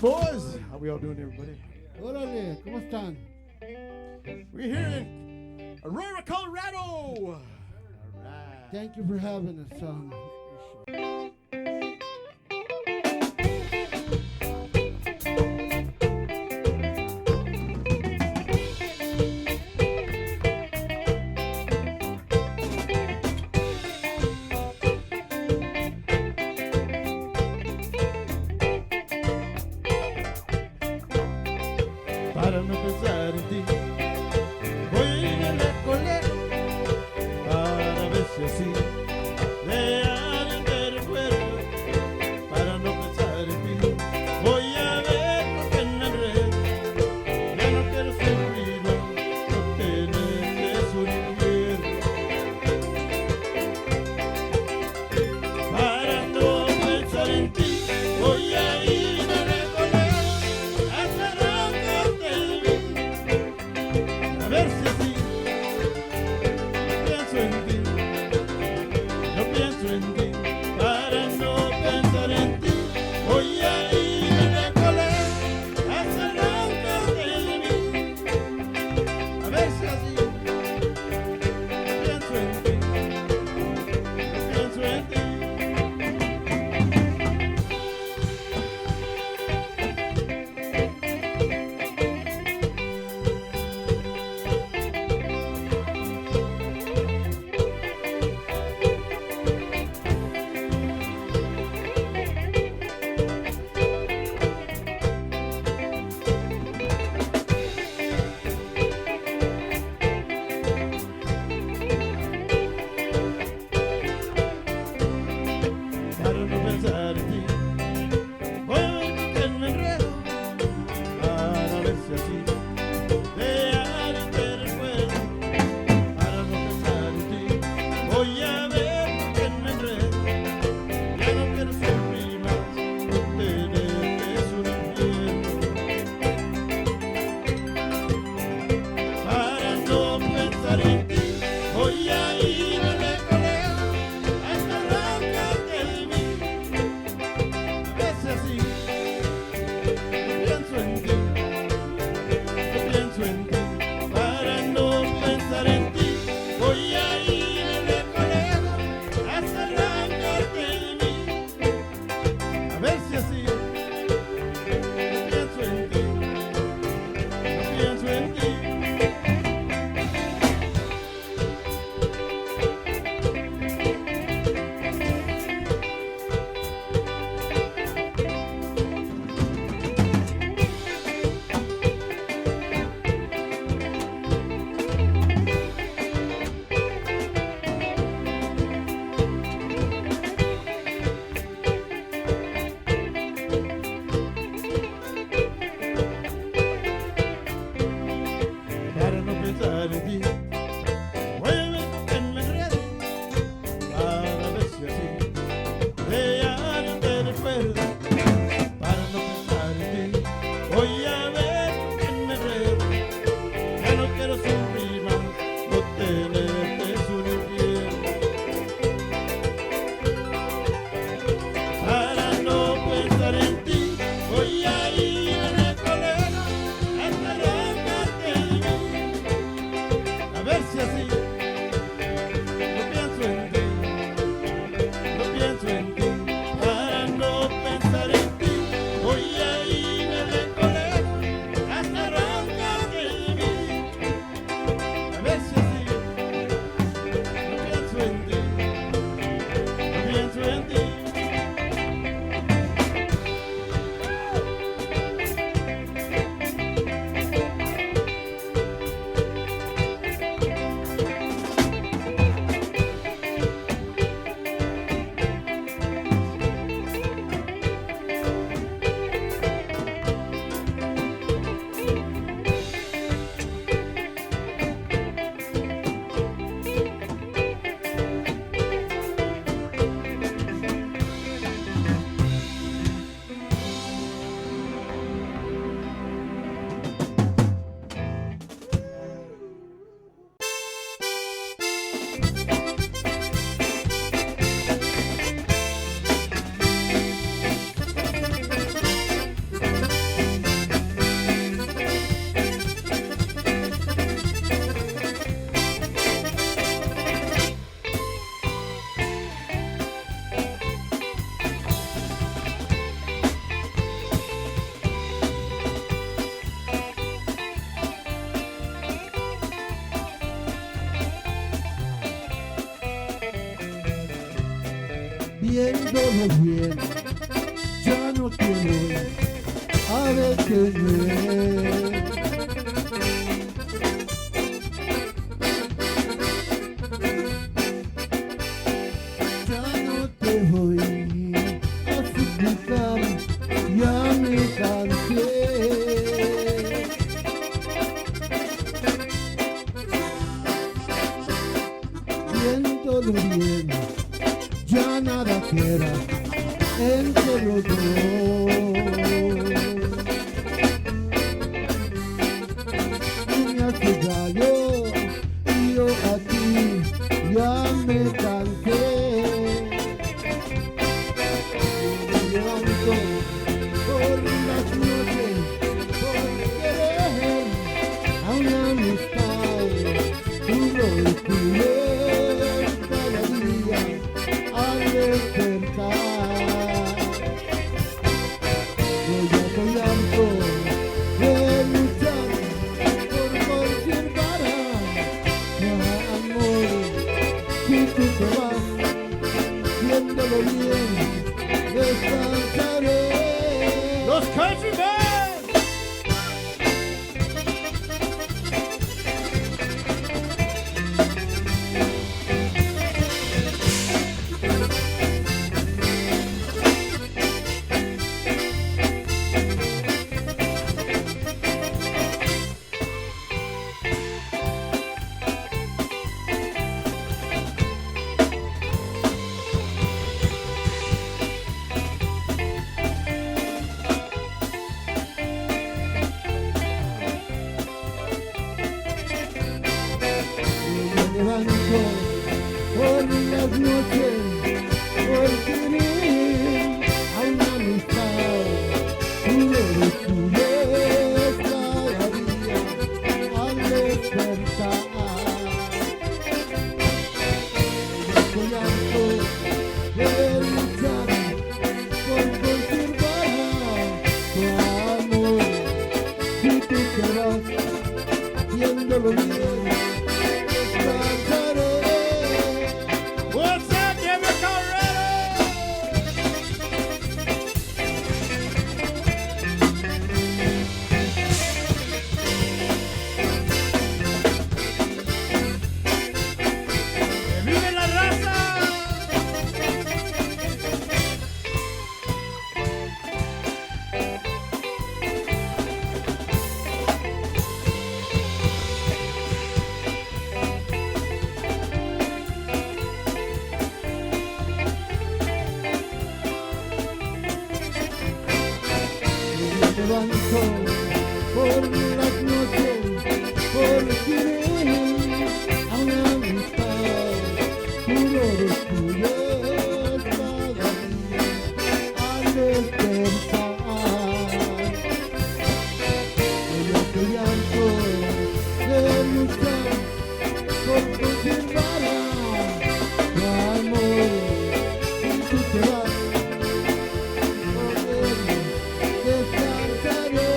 Boys, how we all doing, everybody? Órale, ¿cómo están? We're here in Aurora, Colorado. All right. Thank you for having us. Para no pensar en ti, voy a recorrer para ver si así de alguien te recuerdo. Para no pensar en ti, voy a ver lo que me enredo. Ya no quiero sufrir más, no tener que sufrir. Para no pensar en ti, voy a ir a recorrer hasta a ver si así pienso en ti, yo pienso en ti, para no pensar en ti, voy a ir a recorrer hasta arrancarte de mí, a ver si así pienso en ti, yo pienso en ti. Para no pensar en ti, voy a que me enredo para ver si así de alguien te recuerdo. Para no pensar en ti, voy a ver que me enredo. Ya no quiero sufrir más, no tener que sufrir. Para no pensar en ti, voy a ir a recorrer hasta arrancarte de mí. A veces así, yo pienso en ti, yo pienso en ti. Para no pensar en ti, voy a ir a recorrer hasta arrancarte de mí. A ver si así, yo pienso en ti, yo pienso en ti. viéndolo bien, ya no quiero a detener. Ya no te voy a suplicar, ya me cansé. Viéndolo bien, ya nada queda entre los dos. Tú me haces daño y yo a ti ya me cansé. Me levanto por las noches por querer a una amistad. Tú lo descubres cada día al despertar. Yo ya estoy harto de luchar por conservar mi amor. Si tú te vas, viéndolo bien, descansaré. Los Countrymen. Me levanto por las noches por querer a una amistad. Tú lo descubres cada día al despertar. Yo estoy harto de luchar por conservar tu amor. Si tú te vas, viéndolo bien, descansaré. What's up, Denver, Colorado? ¡Que vive la raza! Me levanto por las noches por querer a una amistad. Tú lo descubres cada día al despertar. Yo estoy harto de luchar por conservar tu amor. Si tú te vas, descansaré.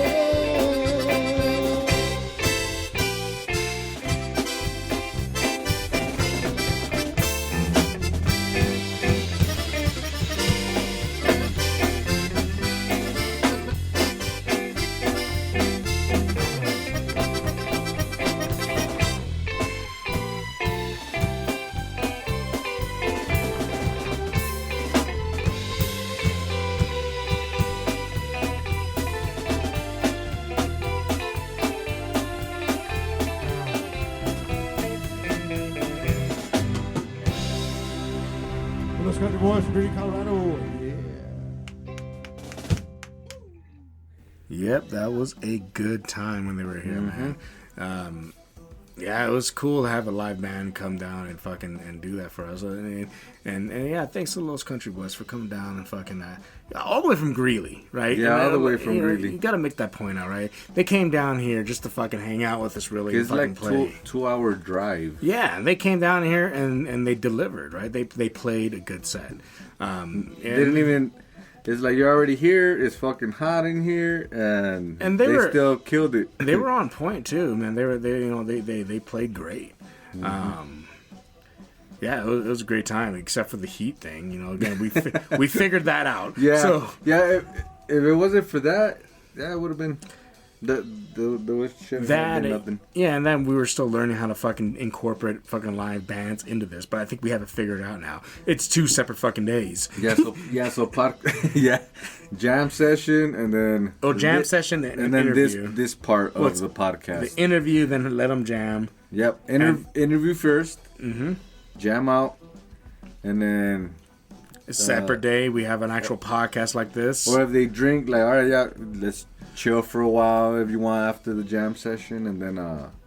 Los Country Boys from Greely, Colorado. Yep, that was a good time when they were here, man. Yeah, it was cool to have a live band come down and fucking and do that for us. And yeah, thanks to Los Country Boys for coming down and fucking all the way from Greely, right? Yeah, And, all the way from Greely. You gotta make that point out, right? They came down here just to fucking hang out with us, really. It's and fucking like play. 2-hour drive. Yeah, and they came down here and they delivered, right? They played a good set. They didn't even. It's like you're already here. It's fucking hot in here, and they still killed it. They were on point too, man. They played great. Yeah, it was a great time, except for the heat thing. You know, again, we figured that out. Yeah. So, yeah. If it wasn't for that, yeah, it would have been the shit. Nothing. Yeah, and then we were still learning how to fucking incorporate fucking live bands into this, but I think we have it figured out now. It's 2 separate fucking days. Yeah, jam session and then jam session and then interview. this part of the podcast. The interview, then let them jam. Yep, interview first. Mm-hmm. Jam out, and then a separate day we have an actual podcast like this. Or if they drink, like, all right, yeah, let's chill for a while if you want after the jam session, and then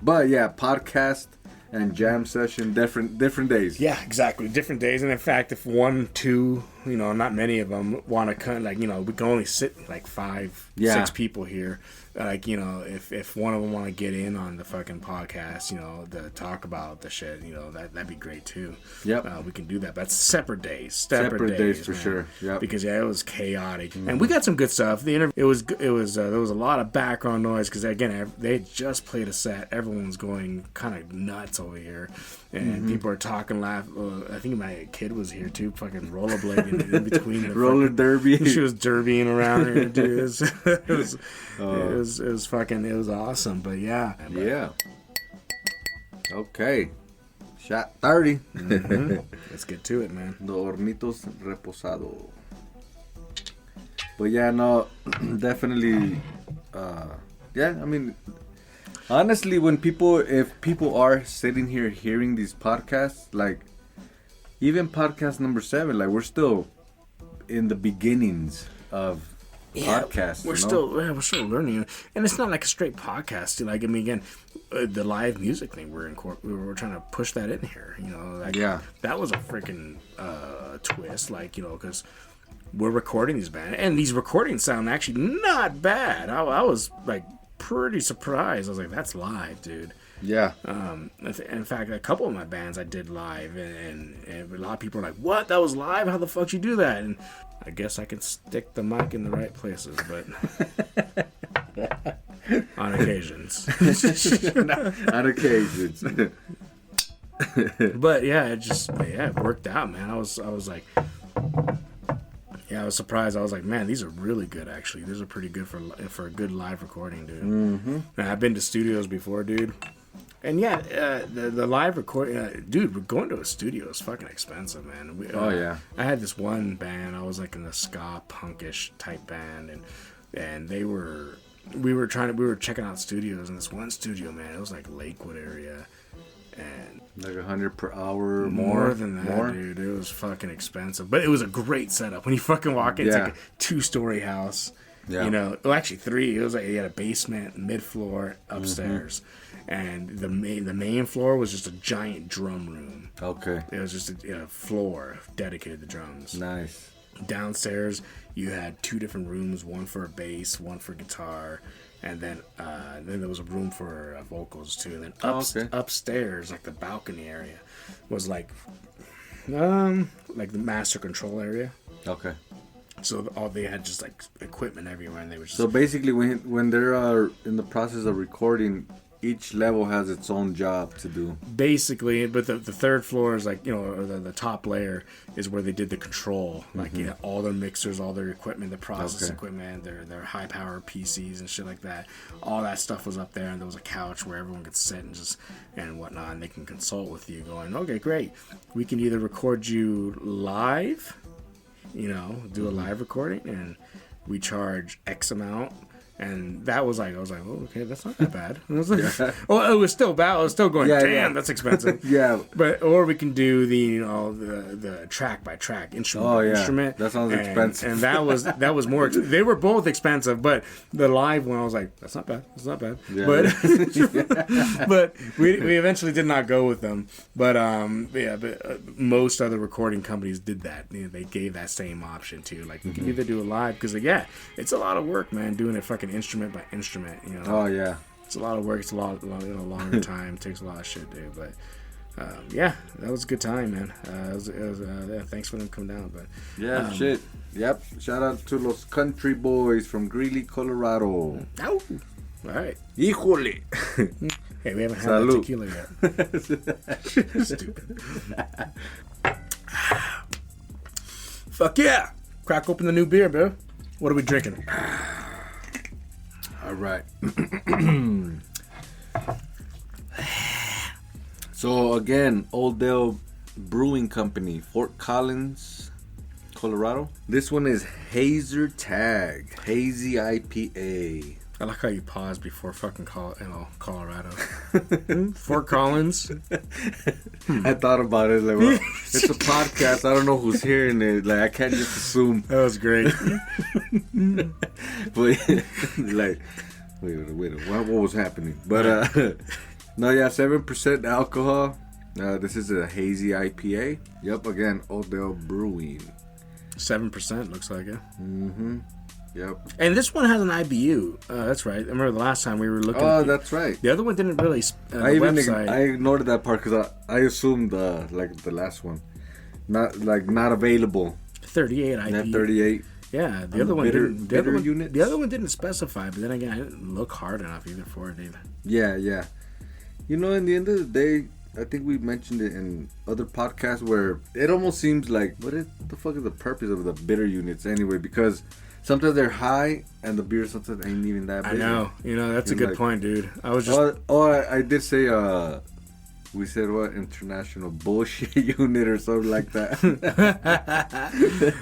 but yeah, podcast and jam session different days. Yeah, exactly, different days. And in fact, if 1, 2, you know, not many of them want to come, like, you know, we can only sit like 5, 6 people here. Like, you know, if one of them want to get in on the fucking podcast, you know, to talk about the shit, you know, that'd be great too. Yep. We can do that. But separate days. Separate days for sure. Yep. Because it was chaotic, and we got some good stuff. The interview, it was there was a lot of background noise because again they had just played a set. Everyone's going kind of nuts over here, and people are talking, laugh. I think my kid was here too, fucking rollerblading in between. Roller derby. She was derbying around here, dude. It was awesome, but yeah. Yeah. Okay. Shot 30. Let's get to it, man. The hornitos reposado. But yeah, no, definitely. Yeah, I mean, honestly, if people are sitting here hearing these podcasts, like even podcast number 7, like we're still in the beginnings of podcast. We're still learning, and it's not like a straight podcast. Like, I mean, again, the live music thing we're trying to push that in here. You know, like, that was a freaking twist. Like, you know, because we're recording these bands, and these recordings sound actually not bad. I was like pretty surprised. I was like, that's live, dude. Yeah. In fact, a couple of my bands I did live, and a lot of people are like, "What? That was live? How the fuck you do that?" And I guess I can stick the mic in the right places, but on occasions. On occasions. But yeah, it worked out, man. I was like, I was surprised. I was like, man, these are really good. Actually, these are pretty good for a good live recording, dude. Mm-hmm. Now, I've been to studios before, dude. And yeah, the live recording, dude, we're going to a studio is fucking expensive, man. Yeah. I had this one band. I was like in the ska punkish type band, and we were checking out studios, and this one studio, man, it was like Lakewood area, and like $100 per hour, more than that, dude. It was fucking expensive, but it was a great setup. When you fucking walk in, it's like a 2-story house. Yeah. You know, well, actually 3. It was like you had a basement, mid-floor, upstairs. And the main floor was just a giant drum room. Okay. It was just a floor dedicated to drums. Nice. Downstairs, you had 2 different rooms, one for a bass, one for guitar, and then there was a room for vocals too. And then upstairs, like the balcony area, was like the master control area. Okay. So they had just like equipment everywhere, and they were just. So basically, when they're in the process of recording, each level has its own job to do. Basically, but the 3rd floor is like, you know, or the top layer is where they did the control. Like, all their mixers, all their equipment, the process equipment, their high power PCs and shit like that. All that stuff was up there, and there was a couch where everyone could sit and whatnot, and they can consult with you, going, okay, great. We can either record you live, you know, do a live recording, and we charge X amount. And that was like, I was like, oh, okay, that's not that bad. And I was like, well, it was still bad. I was still going, damn, that's expensive. But or we can do the track by track, instrument by instrument. That sounds expensive. And that was more. They were both expensive, but the live one, I was like, that's not bad. That's not bad. Yeah. But we eventually did not go with them. But most other recording companies did that. You know, they gave that same option too. Like, you can either do it live, because it's a lot of work, man, doing it fucking instrument by instrument, you know. It's a lot of work. It's a lot longer time. It takes a lot of shit, dude. But that was a good time, man. Thanks for them coming down. But shit. Yep. Shout out to Los Country Boys from Greely, Colorado. Ow. All right. Híjole. Hey, we haven't had Salud. that tequila yet. Stupid. Fuck yeah. Crack open the new beer, bro. What are we drinking? All right. So again, Old Dale Brewing Company, Fort Collins, Colorado. This one is Hazer Tag, Hazy IPA. I like how you pause before fucking Colorado. Fort Collins. I thought about it. Like, well, it's a podcast. I don't know who's hearing it. Like, I can't just assume. That was great. But like, wait, what was happening? But no, yeah, 7% alcohol. This is a hazy IPA. Yep, again, Old Dale Brewing. 7% looks like it. Mm-hmm. Yep. And this one has an IBU. That's right. I remember the last time we were looking. Oh, that's right. The other one didn't really. I ignored that part because I assumed like the last one, not available. 38 IBU. Yeah, 38. Yeah, the other one didn't. The other one didn't specify, but then again, I didn't look hard enough either for it either. Yeah. You know, in the end of the day, I think we mentioned it in other podcasts where it almost seems like, the fuck is the purpose of the bitter units anyway? Because sometimes they're high and the beer sometimes ain't even that big. I know. You know, that's a good point, dude. I was just... I did say, we said what? International bullshit unit or something like that.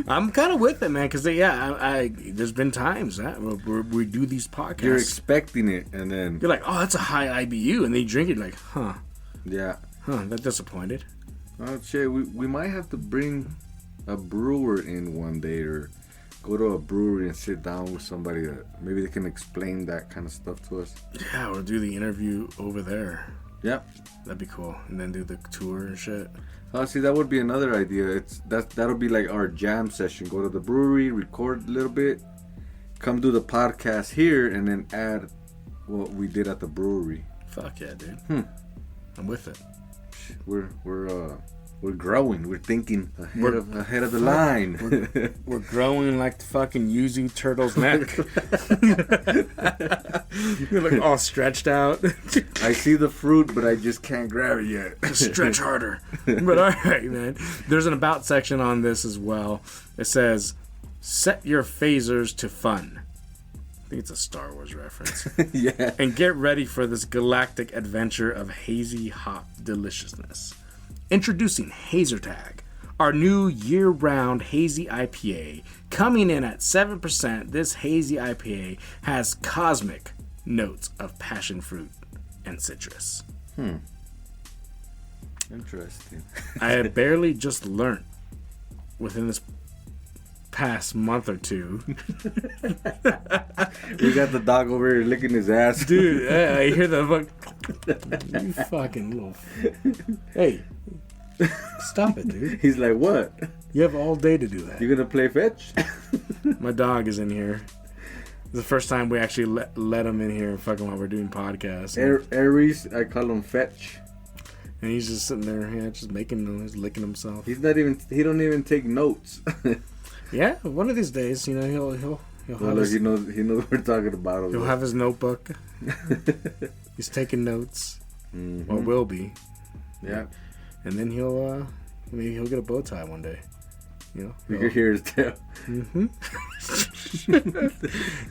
I'm kind of with it, man, because, there's been times where we do these podcasts. You're expecting it, and then... You're like, oh, that's a high IBU, and then you drink it like, huh. Yeah. Huh, that disappointed. Oh, shit, we might have to bring a brewer in one day or go to a brewery and sit down with somebody that maybe they can explain that kind of stuff to us. Yeah, or do the interview over there. Yep. That'd be cool. And then do the tour and shit. Oh, see, that would be another idea. That'll be like our jam session. Go to the brewery, record a little bit, come do the podcast here, and then add what we did at the brewery. Fuck yeah, dude. I'm with it. We're growing. We're thinking ahead of the line. We're growing like the fucking Yuzu turtle's neck. You're like all stretched out. I see the fruit, but I just can't grab it yet. Stretch harder. But all right, man. There's an about section on this as well. It says, "Set your phasers to fun." I think it's a Star Wars reference. Yeah. And get ready for this galactic adventure of hazy hop deliciousness. Introducing Hazer Tag, our new year-round hazy IPA. Coming in at 7%, this hazy IPA has cosmic notes of passion fruit and citrus. Interesting. I have barely just learned within this past month or two. We got the dog over here licking his ass. Dude, I hear the fuck. You fucking little. Hey, stop it, dude. He's like, what? You have all day to do that. You gonna play fetch? My dog is in here. It's the first time we actually let him in here fucking while we're doing podcasts. Aries, I call him fetch. And he's just sitting there, just making noise, licking himself. He don't even take notes. Yeah, one of these days, he'll have his, he knows what we're talking about. He'll have his notebook. He's taking notes. Or will be. Yeah. And then maybe he'll get a bow tie one day. You can hear his tail. No.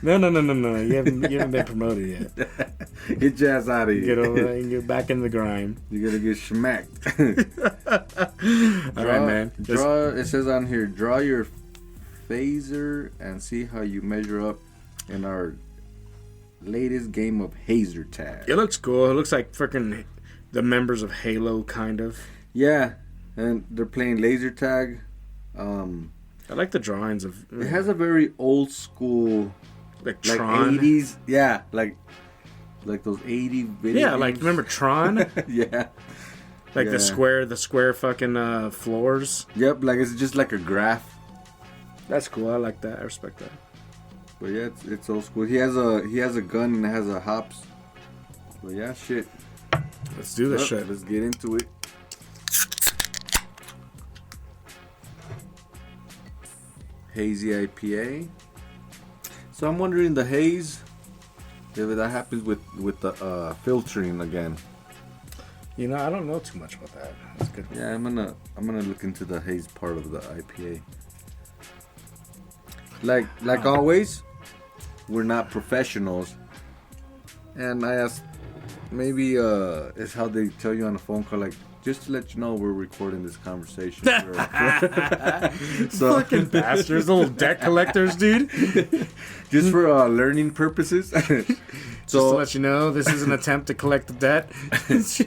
You haven't been promoted yet. Get your ass out of here. Get over there and get back in the grime. You're gonna get smacked. All right, man. It says on here, draw your phaser and see how you measure up in our latest game of Hazer Tag. It looks cool. It looks like freaking the members of Halo, kind of. Yeah, and they're playing laser tag. I like the drawings of. It has a very old school, like Tron. 80s. Yeah, like those 80 videos. Yeah, like remember Tron? Yeah. Like the square fucking floors. Yep, like it's just like a graph. That's cool. I like that. I respect that. But yeah, it's old school. He has a gun and it has a hops. But yeah, shit. Let's do this shit. Let's get into it. Hazy IPA. So I'm wondering, the haze, if that happens with the filtering again. You know, I don't know too much about that. That's good. Yeah, I'm gonna look into the haze part of the IPA. Like always, we're not professionals. And I asked, maybe it's how they tell you on the phone call, like, just to let you know we're recording this conversation. So, fucking bastards, little debt collectors, dude. Just for learning purposes. Just to let you know, this is an attempt to collect the debt.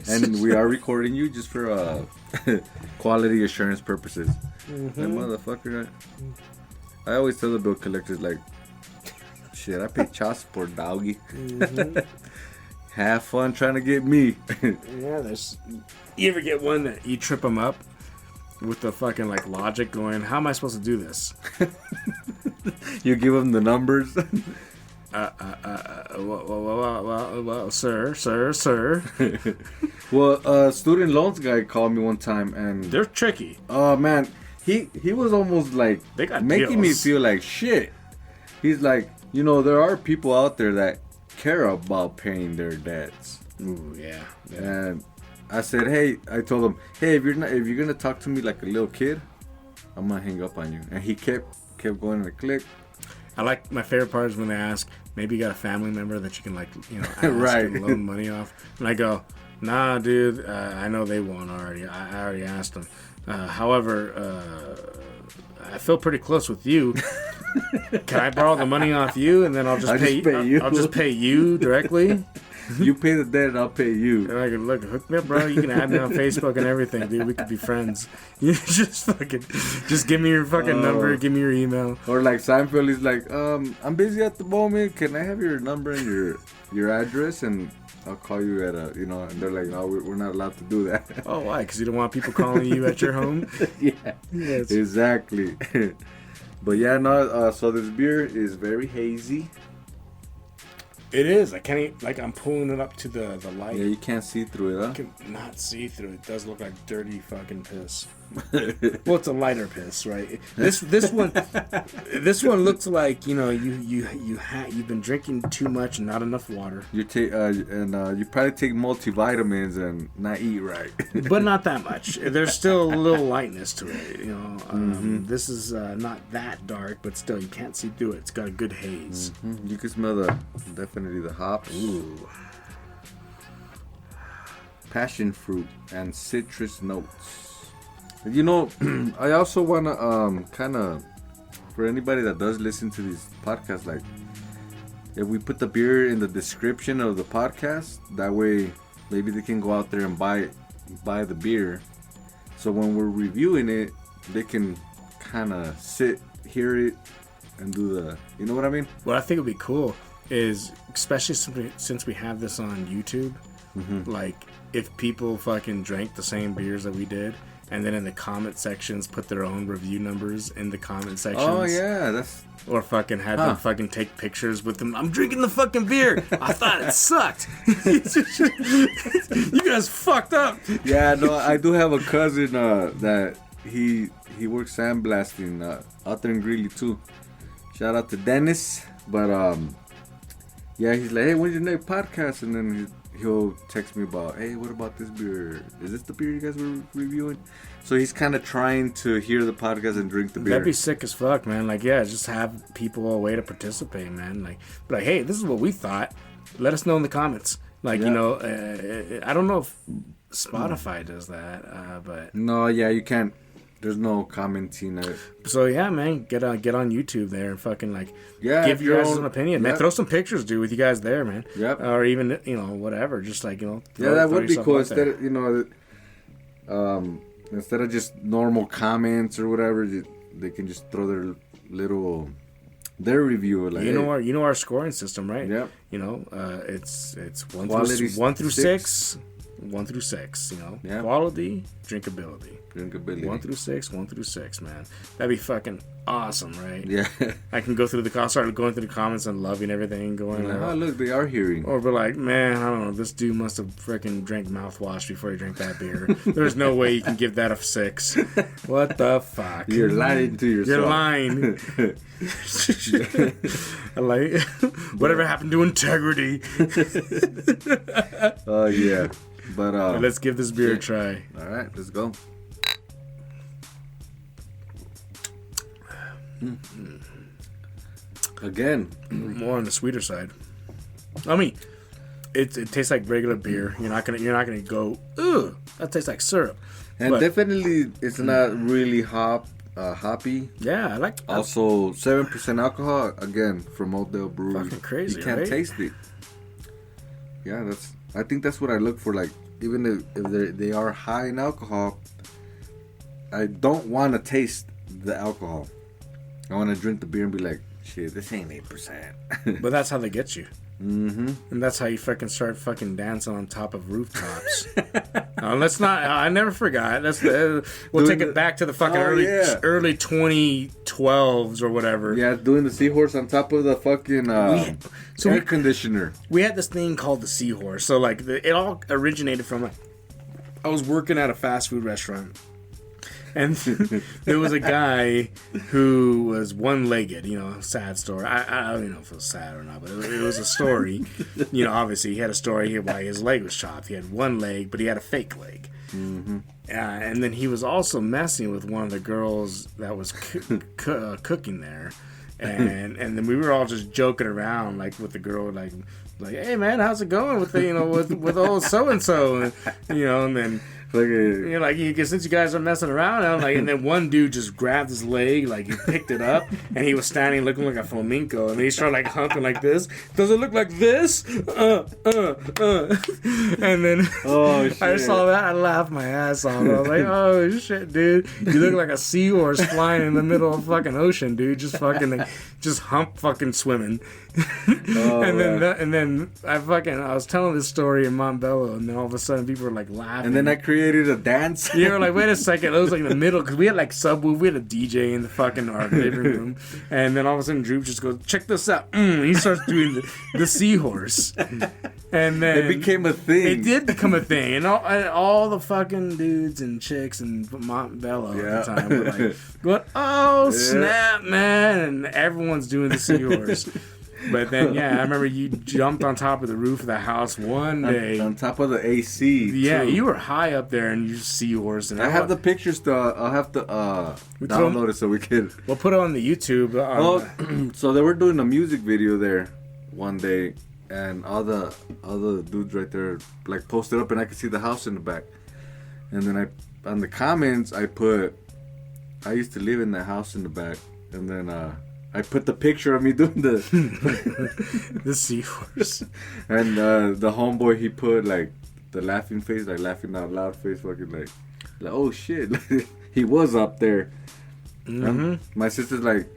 And we are recording you just for quality assurance purposes. Mm-hmm. That motherfucker. I always tell the bill collectors, like, shit, I pay child support, doggy. Mm-hmm. Have fun trying to get me. Yeah, you ever get one that you trip them up with the fucking like logic going, how am I supposed to do this? You give them the numbers. Well, sir. Well, student loans guy called me one time and They're tricky. oh man, he was almost like They got making me deals. feel like shit. He's like, you know, there are people out there that care about paying their debts. Ooh, yeah. And I said, hey, I told him, hey, if you're gonna talk to me like a little kid, I'm gonna hang up on you. And he kept going to click. I like, my favorite part is when they ask, maybe you got a family member that you can, like, you know, ask Right. and loan money off. And I go, nah, dude, I know they won't already. I already asked them. However, I feel pretty close with you. Can I borrow the money off you, and then I'll just pay you? I'll just pay you directly. You pay the debt and I'll pay you. And I can look, hook me up, bro. You can add me on Facebook and everything, dude. We could be friends. You just give me your fucking number, give me your email. Or like Seinfeld is like, I'm busy at the moment. Can I have your number and your address, and I'll call you at a, you know? And they're like, no, we're not allowed to do that. Oh, why? Because you don't want people calling you at your home? Yeah, Yes. exactly. But yeah, no. So this beer is very hazy. It is. I can't even, like, I'm pulling it up to the light. Yeah, you can't see through it, huh? I can not see through it. It does look like dirty fucking piss. Well, it's a lighter piss, right? This one looks like, you know, you've been drinking too much and not enough water. You take you probably take multivitamins and not eat right. But not that much. There's still a little lightness to it, you know. This is not that dark, but still, you can't see through it. It's got a good haze. You can smell definitely the hops. Ooh. Passion fruit and citrus notes. You know, I also want to kind of, for anybody that does listen to these podcasts, like, if we put the beer in the description of the podcast, that way maybe they can go out there and buy the beer. So when we're reviewing it, they can kind of hear it, and do the, you know what I mean? What I think would be cool is, especially since we have this on YouTube, like, if people fucking drank the same beers that we did, and then in the comment sections put their own review numbers in the comment sections. Oh yeah, that's. Or fucking had them fucking take pictures with them. I'm drinking the fucking beer. I thought it sucked. You guys fucked up. Yeah, no, I do have a cousin that he works sandblasting out there in Greely too. Shout out to Dennis. But yeah, he's like, hey, when's your next podcast? And then he'll text me about, hey, what about this beer? Is this the beer you guys were reviewing? So he's kind of trying to hear the podcast and drink the beer. That'd be sick as fuck, man. Like, yeah, just have people a way to participate, man. Like, hey, this is what we thought. Let us know in the comments. Like, you know, I don't know if Spotify does that, but no, yeah, you can't. There's no commenting. So yeah, man, get on YouTube there and fucking like give your guys an opinion, man. Throw some pictures, dude, with you guys there, man. Yep. Or even, you know, whatever. Just like, you know. That would be cool. Instead of, you know, instead of just normal comments or whatever, they can just throw their review. Like, you know our scoring system, right? Yep. You know, it's 1 Quality through 6. 1 through 6, you know. Yeah. Quality, drinkability. 1 through 6, man. That'd be fucking awesome, right? Yeah. I can go through start going through the comments and loving everything, going like, oh, look, they are hearing. Or be like, man, I don't know, this dude must have freaking drank mouthwash before he drank that beer. There's no way you can give that a 6. What the fuck? You're lying to yourself. You're lying. I like whatever happened to integrity. Oh yeah, but let's give this beer a try. All right, let's go. Again, more on the sweeter side. I mean, it tastes like regular beer. You're not gonna go, ooh, that tastes like syrup. And but, definitely, it's not really hoppy. Yeah, I like. Also, 7% alcohol. Again, from Oakdale Brewery. Fucking crazy. You can't taste it. Yeah, I think that's what I look for. Like, even if they are high in alcohol, I don't want to taste the alcohol. I want to drink the beer and be like, shit, this ain't 8%. But that's how they get you. Mm-hmm. And that's how you fucking start fucking dancing on top of rooftops. Let's not. I never forgot. We'll take it back to the fucking early 2012s or whatever. Yeah, doing the seahorse on top of the fucking air conditioner. We had this thing called the seahorse. So like it all originated from. I was working at a fast food restaurant. And there was a guy who was one-legged, you know, sad story. I don't even know if it was sad or not, but it was a story. You know, obviously, he had a story here why his leg was chopped. He had one leg, but he had a fake leg. Mm-hmm. And then he was also messing with one of the girls that was cooking there. And then we were all just joking around, like, with the girl, like, hey, man, how's it going with the, you know, with old so-and-so? You know, and then... since you guys are messing around, I'm like, and then one dude just grabbed his leg, like he picked it up, and he was standing looking like a flamenco, and then he started like humping like this. Does it look like this? And then I saw that, I laughed my ass off. I was like, oh shit, dude, you look like a seahorse flying in the middle of fucking ocean, dude, just hump fucking swimming. And then I was telling this story in Montbello, and then all of a sudden people were like laughing. And then I created a dance. You were like, wait a second, it was like in the middle because we had like subwoofer, we had a DJ in the fucking our living room, and then all of a sudden Droop just goes, check this out, and he starts doing the seahorse, and then it became a thing. It did become a thing, and all the fucking dudes and chicks in Montbello at the time were like, going, oh snap, man, and everyone's doing the seahorse. But then, I remember you jumped on top of the roof of the house one day. On top of the AC. Yeah, too. You were high up there and you seahorse. And I have the pictures I'll have to download it so we can. We'll put it on the YouTube. So they were doing a music video there one day, and all the dudes right there like posted up, and I could see the house in the back. And then on the comments I put, I used to live in the house in the back, and then I put the picture of me doing the seahorse. And the homeboy, he put like the laughing face, like laughing out loud face, fucking like oh shit. He was up there. Mm-hmm. My sister's like,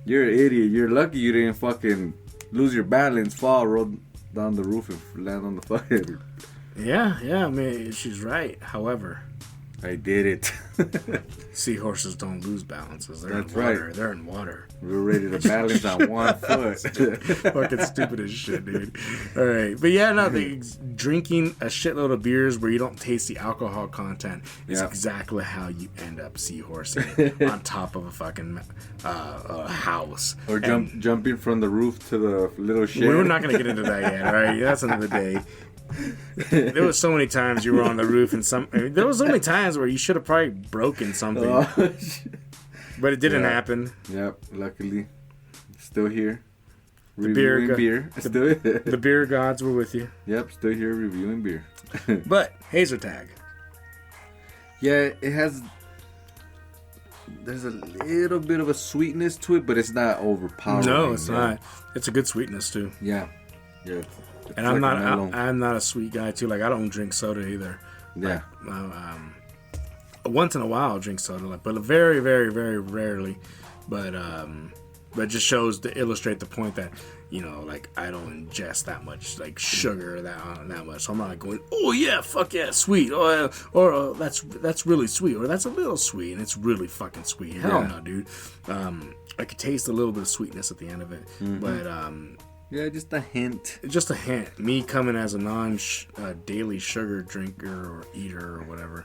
you're an idiot. You're lucky you didn't fucking lose your balance, fall, roll down the roof and land on the fucking. Yeah, I mean, she's right. However, I did it. Seahorses don't lose balances. That's right. They're in water. We're ready to balance on one foot. Fucking stupid as shit, dude. All right. But drinking a shitload of beers where you don't taste the alcohol content is exactly how you end up seahorsing on top of a fucking house. Or jumping from the roof to the little shed. We're not going to get into that yet, all right? That's another day. There was so many times you were on the roof, and there was so many times where you should have probably broken something, but it didn't happen. Yep, luckily, still here. The beer gods were with you. Yep, still here reviewing beer. But hazer tag. Yeah, it has. There's a little bit of a sweetness to it, but it's not overpowering. No, it's not. It's a good sweetness too. Yeah. And I'm not a sweet guy too. Like I don't drink soda either. Yeah. Once in a while I'll drink soda, but very, very, very rarely. But But it just shows to illustrate the point that, you know, like, I don't ingest that much, like, sugar that much. So I'm not like going, oh yeah, fuck yeah, sweet, or that's really sweet, or that's a little sweet, and it's really fucking sweet. Hell no, dude. I could taste a little bit of sweetness at the end of it, but yeah, just a hint. Just a hint. Me coming as a daily sugar drinker or eater or whatever,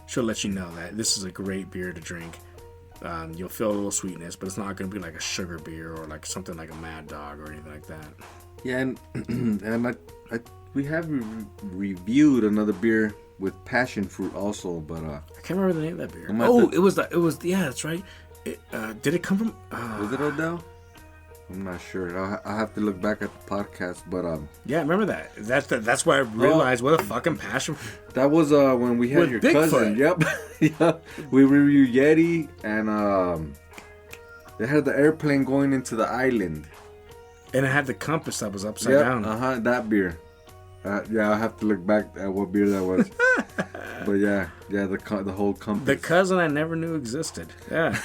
should let you know that this is a great beer to drink. You'll feel a little sweetness, but it's not going to be like a sugar beer or like something like a Mad Dog or anything like that. Yeah, and we have reviewed another beer with passion fruit also, but I can't remember the name of that beer. It was yeah, that's right. Did it come from? Was it Odell? I'm not sure. I'll have to look back at the podcast, but yeah, remember that. That's why I realized what a fucking passion. That was when we had with your Bigfoot. cousin. Yep, yeah. We reviewed Yeti, and they had the airplane going into the island, and it had the compass that was upside down. That beer. Yeah, I'll have to look back at what beer that was. But yeah, the whole compass. The cousin I never knew existed. Yeah.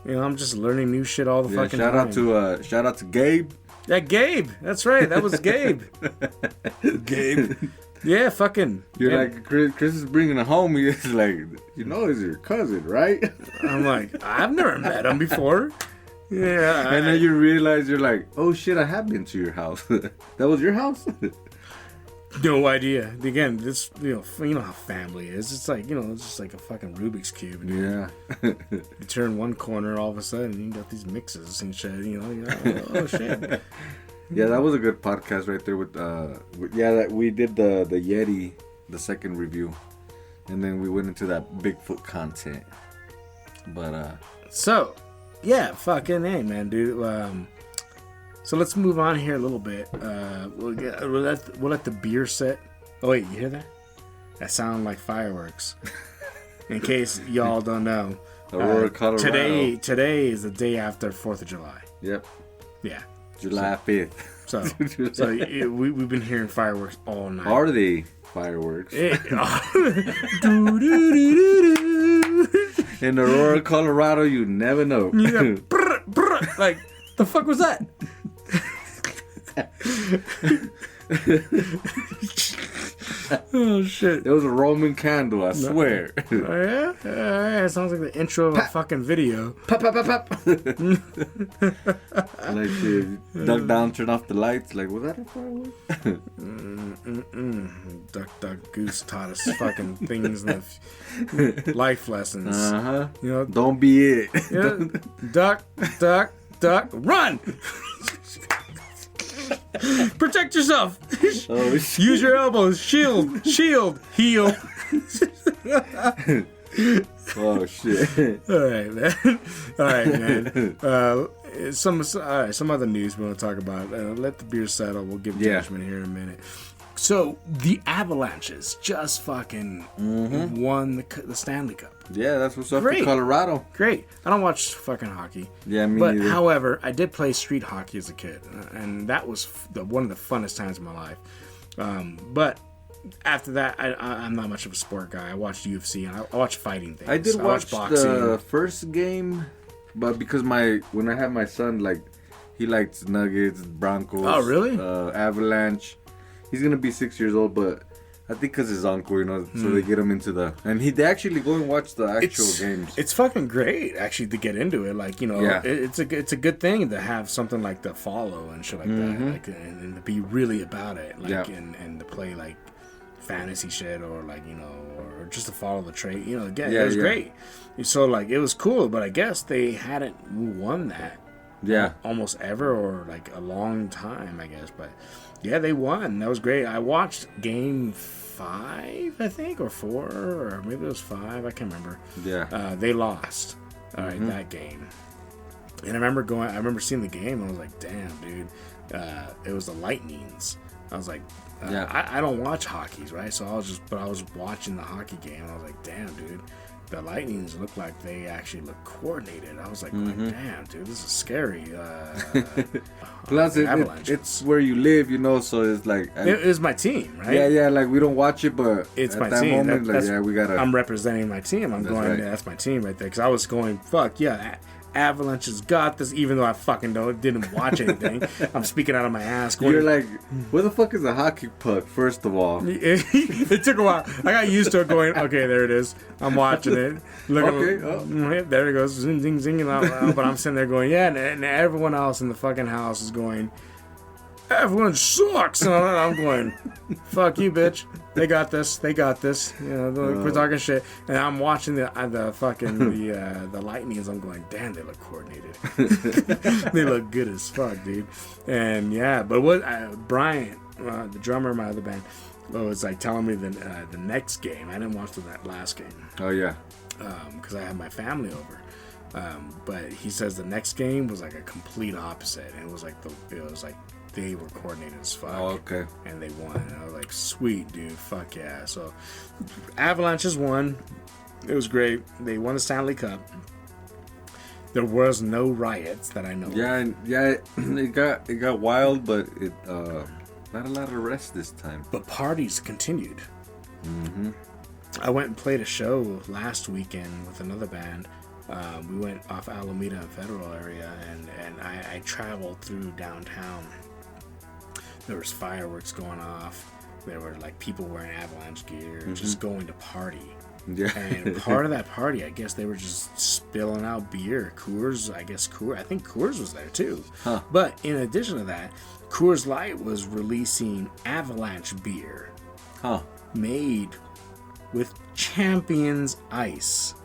You know, I'm just learning new shit all the fucking time. Shout out to Gabe. Yeah, Gabe. That's right. That was Gabe. Gabe. Yeah, fucking. You're like, Chris is bringing it home. He's like, you know, he's your cousin, right? I'm like, I've never met him before. Yeah. And then you realize you're like, oh shit, I have been to your house. That was your house? No idea. Again, this you know how family is. It's like, you know, it's just like a fucking Rubik's cube. Dude. Yeah. You turn one corner, all of a sudden you got these mixes and shit. You know, oh shit. Yeah, that was a good podcast right there with that we did the Yeti, the second review, and then we went into that Bigfoot content. But so yeah, fucking hey, man, dude. So let's move on here a little bit. We'll let the beer sit. Oh wait, you hear that? That sounded like fireworks. In case y'all don't know, Aurora, Colorado. Today is the day after 4th of July. Yep. Yeah. July 5th. So we've been hearing fireworks all night. Are they fireworks? In Aurora, Colorado, you never know. You got brr, brr, like, the fuck was that? Oh shit! It was a Roman candle, I swear. Oh, yeah? It sounds like the intro of a fucking video. Pop, pop, pop, pop. Like duck down, turn off the lights. Like, was that a firework? Duck, goose taught us fucking things and life lessons. You know, don't be it. Yeah, duck, run! Protect yourself. Oh, use your elbows. Shield, heal. Oh shit! All right, man. Some other news we want to talk about. Let the beer settle. We'll give judgment here in a minute. So the Avalanches just fucking won the Stanley Cup. Yeah, that's what's up in Colorado. Great. I don't watch fucking hockey. Yeah, me neither. However, I did play street hockey as a kid, and that was one of the funnest times of my life. But after that, I'm not much of a sport guy. I watched UFC and I watch fighting things. I did watch the first game, but because when I had my son, like, he likes Nuggets, Broncos. Oh, really? Avalanche. He's gonna be 6 years old, but I think because his uncle, you know, so they get him into they actually go and watch the actual games. It's fucking great, actually, to get into it. Like, you know, it's a good thing to have something like to follow and shit like that, like, and to be really about it, like, and to play like fantasy shit or like, you know, or just to follow the trade. You know, again, it was great. So like, it was cool, but I guess they hadn't won that. Yeah. Almost ever, or like a long time, I guess, but. Yeah, they won. That was great. I watched game 5, I think, or 4, or maybe it was 5. I can't remember. Yeah. They lost. All right, that game. And I remember seeing the game, and I was like, damn, dude. It was the Lightnings I was like, Yeah. I don't watch hockeys, right? So I was watching the hockey game, and I was like, damn, dude, the Lightnings look like they actually look coordinated. I was like, damn, dude, this is scary. Plus, it's where you live, you know, so it's like... It was my team, right? Yeah, like, we don't watch it, but it's at my that team. moment, we gotta... I'm representing my team. That's my team right there. Because I was going, fuck, yeah, Avalanche has got this, even though I fucking didn't watch anything. I'm speaking out of my ass. You're like, where the fuck is a hockey puck, first of all? It took a while. I got used to it going, okay, there it is. I'm watching it. There it goes. Zing, zing, zing. But I'm sitting there going, yeah, and everyone else in the fucking house is going, everyone sucks. And I'm going, fuck you, bitch. They got this. You know, quit talking shit. And I'm watching the Lightnings. I'm going, damn, they look coordinated. They look good as fuck, dude. And yeah, but what Brian, the drummer of my other band, was like telling me the next game. I didn't watch that last game. Oh yeah. Because I had my family over. But he says the next game was like a complete opposite. And it was like they were coordinated as fuck. Oh, okay. And they won. And I was like, sweet, dude. Fuck yeah. So, Avalanches won. It was great. They won the Stanley Cup. There was no riots that I know of. Yeah. It got wild, but it not a lot of rest this time. But parties continued. Mm-hmm. I went and played a show last weekend with another band. We went off Alameda and Federal area, and I traveled through downtown. There was fireworks going off. There were like people wearing Avalanche gear, just going to party. Yeah. And part of that party, I guess they were just spilling out beer. Coors, I think Coors was there too. Huh. But in addition to that, Coors Light was releasing Avalanche beer. Huh. Made with Champions Ice.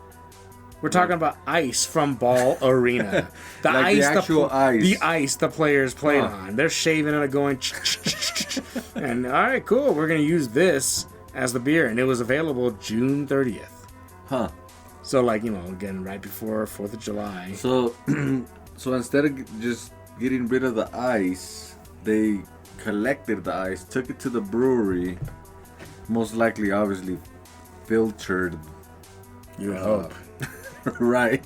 We're talking about ice from Ball Arena. The like ice, the actual ice. The ice the players played on. They're shaving it, going, and all right, cool. We're gonna use this as the beer, and it was available June 30th. Huh. So, like, you know, again, right before 4th of July. So, instead of just getting rid of the ice, they collected the ice, took it to the brewery, most likely, obviously, filtered. You would hope. Right.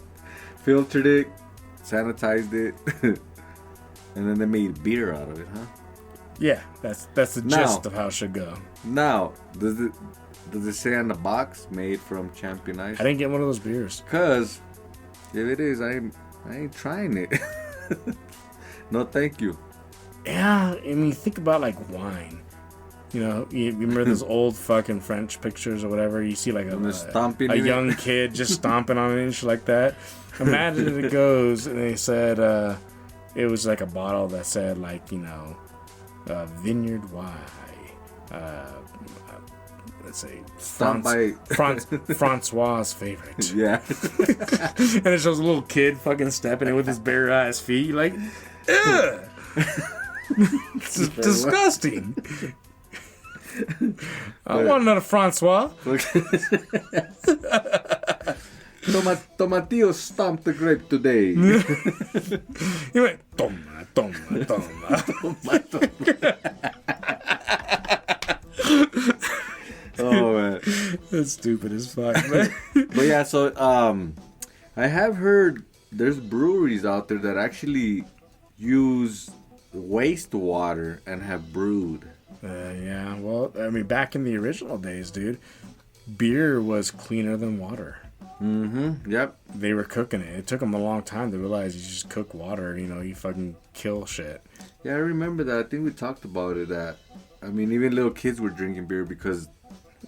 Filtered it, sanitized it, and then they made beer out of it, huh? Yeah, that's the gist of how it should go. Now, does it say on the box made from Champion Ice? I didn't get one of those beers. Cause if it is, I ain't trying it. No, thank you. Yeah, I mean, think about like wine. You know, you remember those old fucking French pictures or whatever? You see like a young kid just stomping on it and shit like that. Imagine it goes and they said it was like a bottle that said like, you know, Vineyard Y. Let's say Francois' favorite. Yeah. And it shows a little kid fucking stepping in with his bare ass feet. You're like, ugh! It's disgusting. I want another Francois. Tomatillo stomped the grape today. He went, toma. Oh, man. That's stupid as fuck, man. But yeah, so I have heard there's breweries out there that actually use wastewater and have brewed. Yeah, well, I mean, back in the original days, dude, beer was cleaner than water. Mm-hmm. Yep. They were cooking it. It took them a long time to realize you just cook water, you know, you fucking kill shit. Yeah, I remember that. I think we talked about it. That, I mean, even little kids were drinking beer because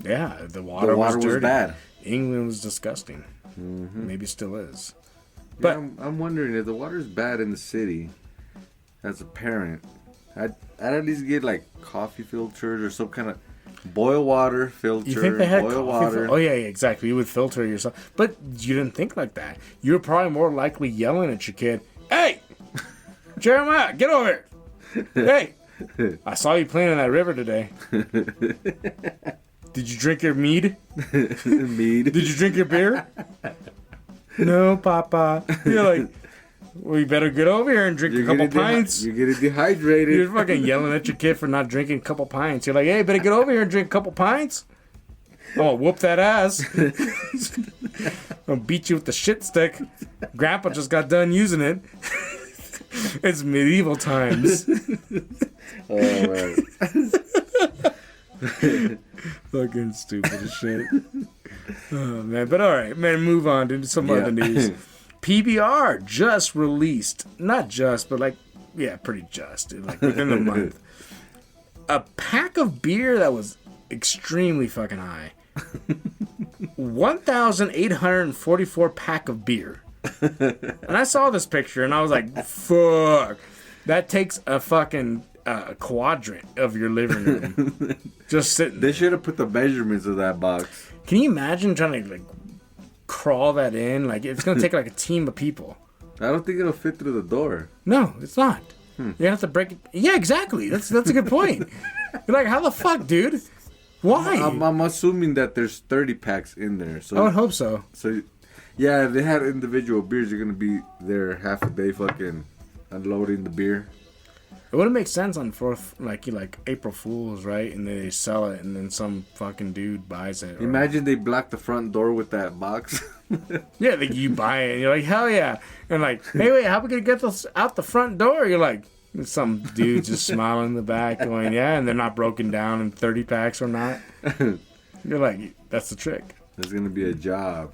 yeah, the water was dirty. Bad. England was disgusting. Mm-hmm. Maybe still is. But yeah, I'm wondering if the water's bad in the city. As a parent, I'd at least get like coffee filters or some kind of boil water filter. You think they had boil coffee water? Oh yeah, exactly. You would filter yourself, but you didn't think like that. You were probably more likely yelling at your kid, "Hey, Jeremiah, get over here! Hey, I saw you playing in that river today. Did you drink your mead? Mead? Did you drink your beer? No, Papa." You're like, Well, you better get over here and drink a couple pints. You're getting dehydrated. You're fucking yelling at your kid for not drinking a couple pints. You're like, hey, better get over here and drink a couple pints. Oh, whoop that ass. I'll beat you with the shit stick. Grandpa just got done using it. It's medieval times. Oh, man. Fucking stupid as shit. Oh, man. But all right, man, move on to some other news. PBR just released, not just, but like, yeah, pretty just, like within a month, a pack of beer that was extremely fucking high. 1,844 pack of beer. And I saw this picture and I was like, fuck. That takes a fucking quadrant of your living room. Just sitting. They should have put the measurements of that box. Can you imagine trying to like crawl that in? Like, it's gonna take like a team of people. I don't think it'll fit through the door. No, it's not. You have to break it. Yeah, exactly. That's a good point. You're like, how the fuck, dude? Why? I'm assuming that there's 30 packs in there. So I would hope so. So, yeah, if they had individual beers, you're gonna be there half a day, fucking unloading the beer. It wouldn't make sense on like April Fools, right? And they sell it, and then some fucking dude buys it. Imagine they block the front door with that box. Yeah, like you buy it, and you're like, hell yeah. And like, hey, wait, how are we gonna get this out the front door? You're like, some dude just smiling in the back, going, yeah, and they're not broken down in 30 packs or not. You're like, that's the trick. That's gonna be a job.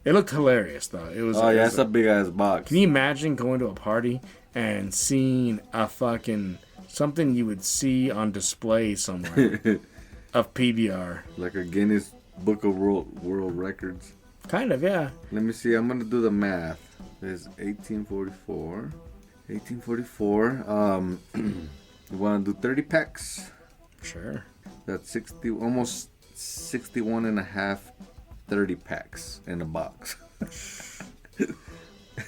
It looked hilarious though. It was. Oh yeah, it's a big ass box. Can you imagine going to a party and seeing a fucking something you would see on display somewhere of PBR? Like a Guinness Book of World Records. Kind of, yeah. Let me see. I'm gonna do the math. It's 1844. 1844. You want to do 30 packs? Sure. That's 60, almost 61 and a half 30 packs in a box.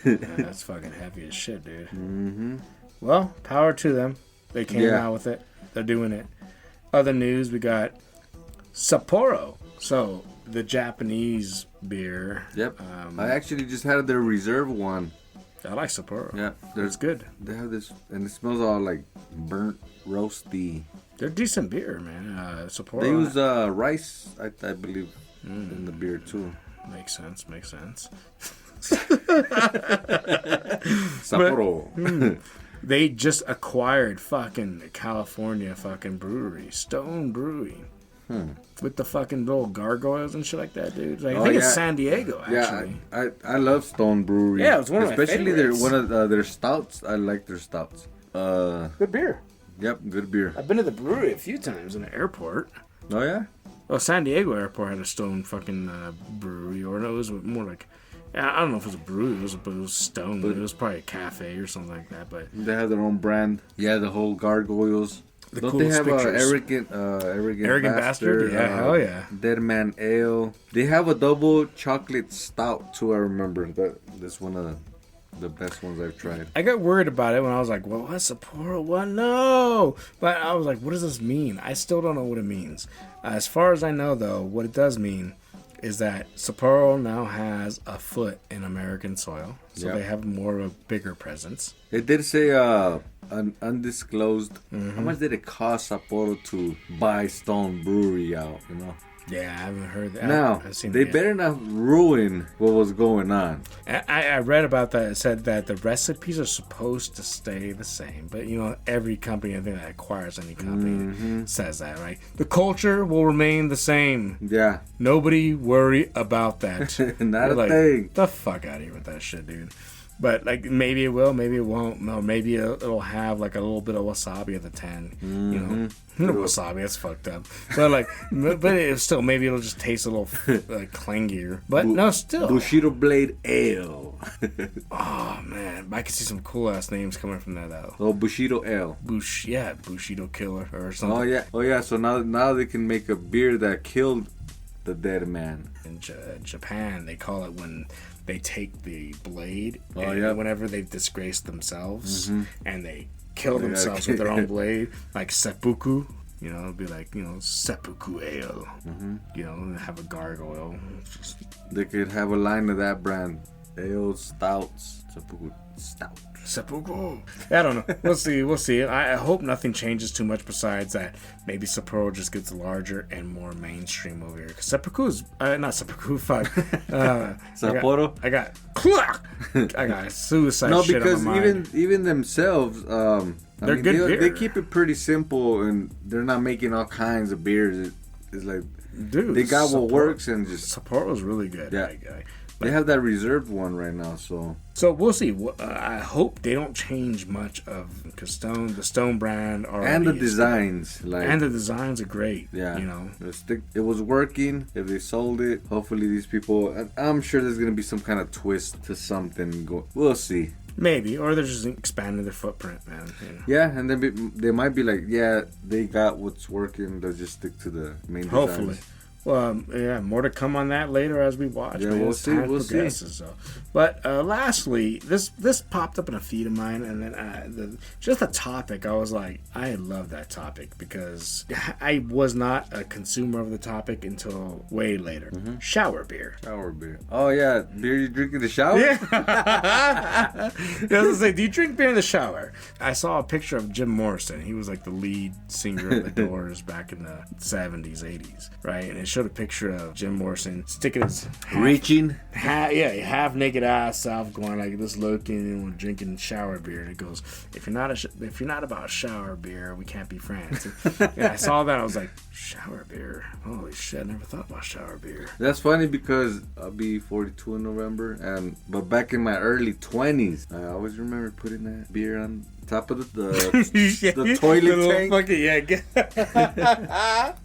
Yeah, that's fucking heavy as shit, dude. Mm-hmm. Well, power to them. They came out with it. They're doing it. Other news, we got Sapporo. So, the Japanese beer. Yep. I actually just had their reserve one. I like Sapporo. Yeah. It's good. They have this, and it smells all like burnt, roasty. They're decent beer, man. Sapporo. They use rice, I believe, in the beer too. Makes sense. Sapporo. They just acquired fucking California fucking brewery, Stone Brewing. With the fucking little gargoyles and shit like that, dude. Like, I think it's San Diego, actually. Yeah, I love Stone Brewery. Yeah, it's one of my Especially favorites. one of their stouts. I like their stouts. Good beer. Yep, good beer. I've been to the brewery a few times in the airport. Oh, yeah? Well, San Diego Airport had a Stone fucking brewery, or no, it was more like, I don't know if it was a brewery, it was Stone, but it was probably a cafe or something like that. But they have their own brand. Yeah, the whole gargoyles. Don't they have arrogant bastard? Yeah, hell yeah. Dead Man Ale. They have a double chocolate stout too. I remember that's one of the best ones I've tried. I got worried about it when I was like, well, what's Sapporo? What? No. But I was like, what does this mean? I still don't know what it means. As far as I know, though, what it does mean is that Sapporo now has a foot in American soil. So they have more of a bigger presence. It did say an undisclosed. How much did it cost Sapporo to buy Stone Brewery out, you know? Yeah, I haven't heard that. Now, they better not ruin what was going on. I read about that. It said that the recipes are supposed to stay the same. But, you know, every company, I think, that acquires any company says that, right? The culture will remain the same. Yeah. Nobody worry about that. Not a thing. The fuck out of here with that shit, dude. But, like, maybe it will, maybe it won't. No, maybe it'll have, like, a little bit of wasabi at the 10. You know? Wasabi, that's fucked up. But, like, but it's still, maybe it'll just taste a little, like, clangier. But, no, still. Bushido Blade Ale. Oh, man. I could see some cool-ass names coming from that, though. Oh, Bushido Ale. Bushido Killer or something. Oh, yeah. So now they can make a beer that killed the dead man. In Japan, they call it when they take the blade whenever they've disgraced themselves and they kill themselves with their own blade, like seppuku. You know, it'd be like, you know, seppuku ale. You know, and have a gargoyle. They could have a line of that brand. Ale stouts. Seppuku stout. Seppuku. I don't know. We'll see. I hope nothing changes too much besides that maybe Sapporo just gets larger and more mainstream over here. Because Seppuku's, not Seppuku, fuck. Sapporo? I got suicide No, shit because on my mind. even themselves, They're good beer. They keep it pretty simple, and they're not making all kinds of beers. It's like, dude, they got what works and just... Sapporo's really good. Yeah. They have that reserved one right now, so... So we'll see. I hope they don't change much of because the Stone brand and the designs, and the designs are great. Yeah, you know, it was working. If they sold it, hopefully these people. I'm sure there's gonna be some kind of twist to something. We'll see. Maybe, or they're just expanding their footprint, man. You know? Yeah, and then they might be like, yeah, they got what's working. They'll just stick to the main. Hopefully. Designs. Well, yeah, more to come on that later as we watch. Yeah, man. we'll see. We'll see. So. But lastly, this popped up in a feed of mine, and then just the topic. I was like, I love that topic because I was not a consumer of the topic until way later. Mm-hmm. Shower beer. Shower beer. Oh yeah, beer you drink in the shower. Yeah. I was gonna say, do you drink beer in the shower? I saw a picture of Jim Morrison. He was like the lead singer of the Doors back in the 70s, 80s, right? And it showed a picture of Jim Morrison sticking his half naked ass out, going like this, looking and drinking shower beer. And it goes, if you're not about shower beer, we can't be friends. And I saw that, I was like, shower beer? Holy shit! I never thought about shower beer. That's funny because I'll be 42 in November, but back in my early 20s, I always remember putting that beer on top of the toilet tank.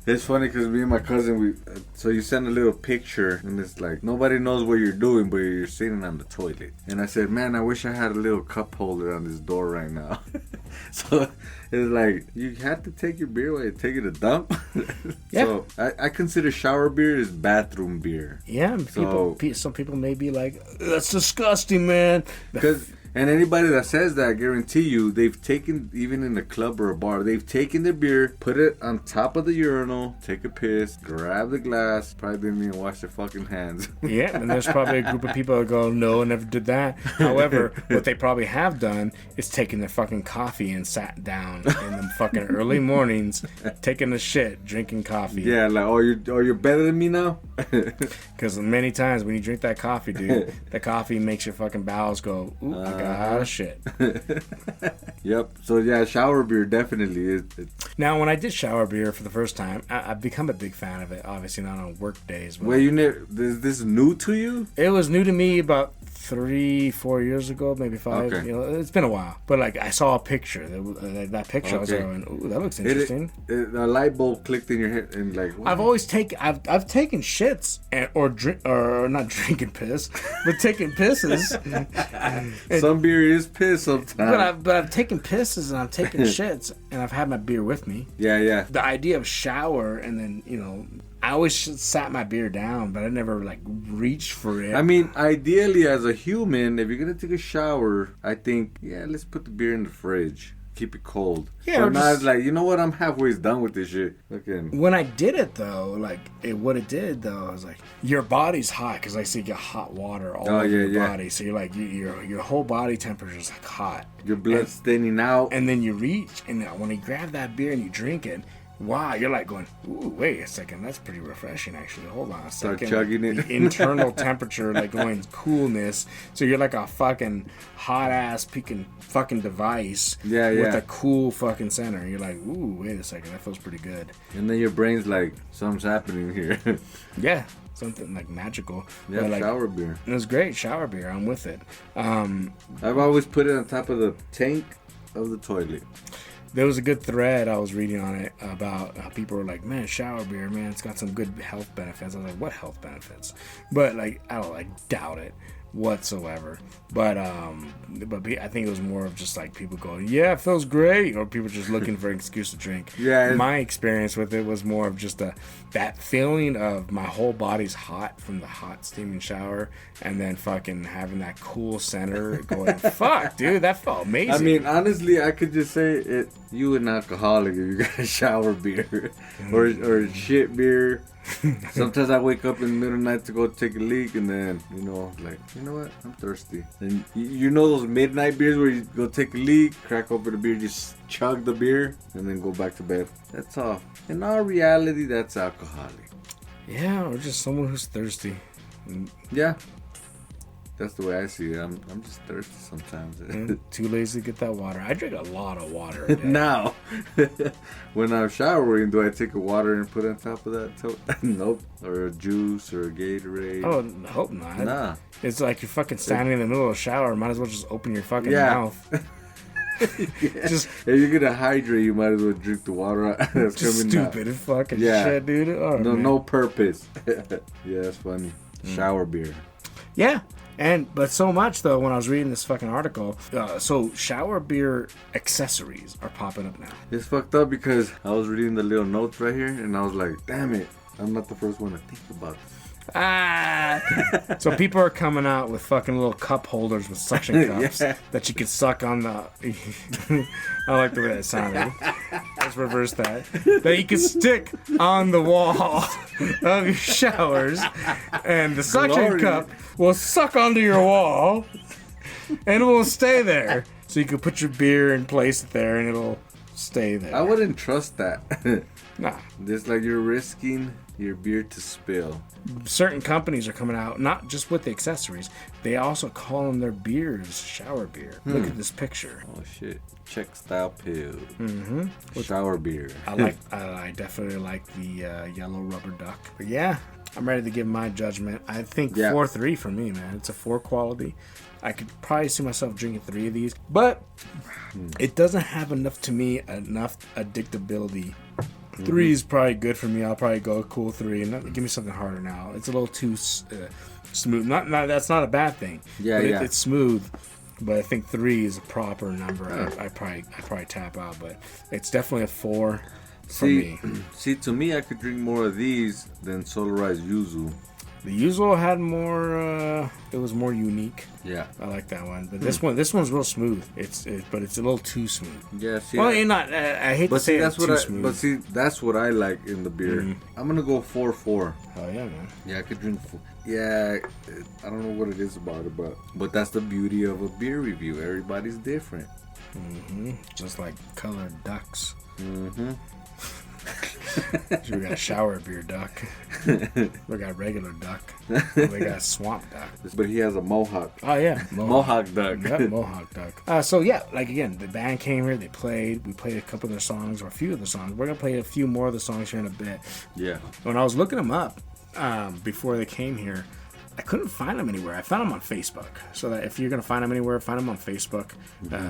It's funny because me and my cousin, so you send a little picture and it's like nobody knows what you're doing, but you're sitting on the toilet. And I said, man, I wish I had a little cup holder on this door right now. So it's like you had to take your beer while you're taking a dump. Yeah. So I consider shower beer is bathroom beer. Yeah, some people may be like, that's disgusting, man. And anybody that says that, I guarantee you, they've taken, even in a club or a bar, they've taken their beer, put it on top of the urinal, take a piss, grab the glass, probably didn't even wash their fucking hands. Yeah, and there's probably a group of people that go, no, I never did that. However, what they probably have done is taken their fucking coffee and sat down in the fucking early mornings, taking a shit, drinking coffee. Yeah, like, you're better than me now? Because many times when you drink that coffee, dude, the coffee makes your fucking bowels go, ooh, I got shit. Yep. So yeah, shower beer definitely is. Now, when I did shower beer for the first time, I've become a big fan of it. Obviously, not on work days. But Wait, is this new to you? It was new to me about 3-4 years ago, maybe 5. Okay. You know, it's been a while. But like, I saw a picture. That picture, I was going, ooh, that looks interesting. A light bulb clicked in your head and like. What? I've taken shits or not drinking piss, but taking pisses. Some beer is piss sometimes. But I've taken pisses and I've taken shits and I've had my beer with me. Yeah. The idea of shower and then, you know, I always sat my beer down, but I never like reached for it. I mean, ideally as a human, if you're gonna take a shower, I think, let's put the beer in the fridge. Keep it cold. Yeah, but now it's like, you know what? I'm halfway done with this shit. When I did it though, what it did though, I was like, your body's hot because I see you get hot water all over your body, so you're like your whole body temperature is like hot. Your blood's thinning out, and then you reach, and when you grab that beer and you drink it. Wow, you're like going, ooh, wait a second, that's pretty refreshing actually. Hold on a second. Start chugging it. The internal temperature, like going coolness. So you're like a fucking hot ass peaking fucking device with a cool fucking center. You're like, ooh, wait a second, that feels pretty good. And then your brain's like, something's happening here. Yeah, something like magical. Yeah, like, shower beer. It was great, shower beer, I'm with it. I've always put it on top of the tank of the toilet. There was a good thread I was reading on it about how people were like, man, shower beer, man, it's got some good health benefits. I was like, what health benefits? But like, I doubt it whatsoever. But I think it was more of just like people going, yeah, it feels great, or people just looking for an excuse to drink. Yeah. My experience with it was more of just that feeling of my whole body's hot from the hot steaming shower, and then fucking having that cool center going, fuck, dude, that felt amazing. I mean, honestly, I could just say it. You an alcoholic if you got a shower beer or shit beer. Sometimes I wake up in the middle of the night to go take a leak, and then, you know, like, you know what? I'm thirsty. And you know those midnight beers where you go take a leak, crack open the beer, just chug the beer, and then go back to bed. That's all. In all reality, that's alcoholic. Yeah, or just someone who's thirsty. Yeah. That's the way I see it. I'm just thirsty sometimes. Too lazy to get that water. I drink a lot of water a day. Now, when I'm showering, do I take a water and put it on top of that? Nope. Or a juice or a Gatorade. Oh, I hope not. Nah. It's like you're fucking standing in the middle of the shower. Might as well just open your fucking mouth. Just if you're gonna hydrate, you might as well drink the water that's just coming stupid out. Fucking shit, dude. Oh, no purpose. Yeah, that's funny. Shower beer. Yeah. But so much though, when I was reading this fucking article, so shower beer accessories are popping up now. It's fucked up because I was reading the little notes right here, and I was like, damn it, I'm not the first one to think about this. So people are coming out with fucking little cup holders with suction cups that you can suck on the. I like the way that sounded. Let's reverse that. That you can stick on the wall of your showers, and the suction cup will suck onto your wall, and it will stay there. So you can put your beer and place it there, and it'll stay there. I wouldn't trust that. Nah. It's like you're risking your beer to spill. Certain companies are coming out, not just with the accessories, they also call them their beers shower beer. Look at this picture. Oh shit. Czech style pill. Shower beer. I definitely like the yellow rubber duck. But yeah, I'm ready to give my judgment. I think 4.3 for me, man. It's a 4 quality. I could probably see myself drinking 3 of these, but it doesn't have enough addictability. 3 is probably good for me. I'll probably go a cool 3 and give me something harder now. It's a little too smooth. Not that's not a bad thing. It's smooth, but I think 3 is a proper number. I probably tap out, but it's definitely a 4 for me. See, to me, I could drink more of these than Solarized Yuzu. The Yuzu had more. It was more unique. Yeah, I like that one. But this one's real smooth. But it's a little too smooth. Yeah. See, well, not. I hate to say that's it's too smooth. But see, that's what I like in the beer. I'm gonna go 4.4. Oh yeah, man. Yeah, I could drink. Yeah, I don't know what it is about it, but that's the beauty of a beer review. Everybody's different. Just like colored ducks. We got shower beer duck. We got regular duck. We got swamp duck. But he has a mohawk. Oh yeah, mohawk duck. Yep, mohawk duck. So yeah, like again, the band came here. They played. We played a couple of their songs, or a few of the songs. We're gonna play a few more of the songs here in a bit. Yeah. When I was looking them up before they came here, I couldn't find them anywhere. I found them on Facebook. So that if you're gonna find them anywhere, find them on Facebook.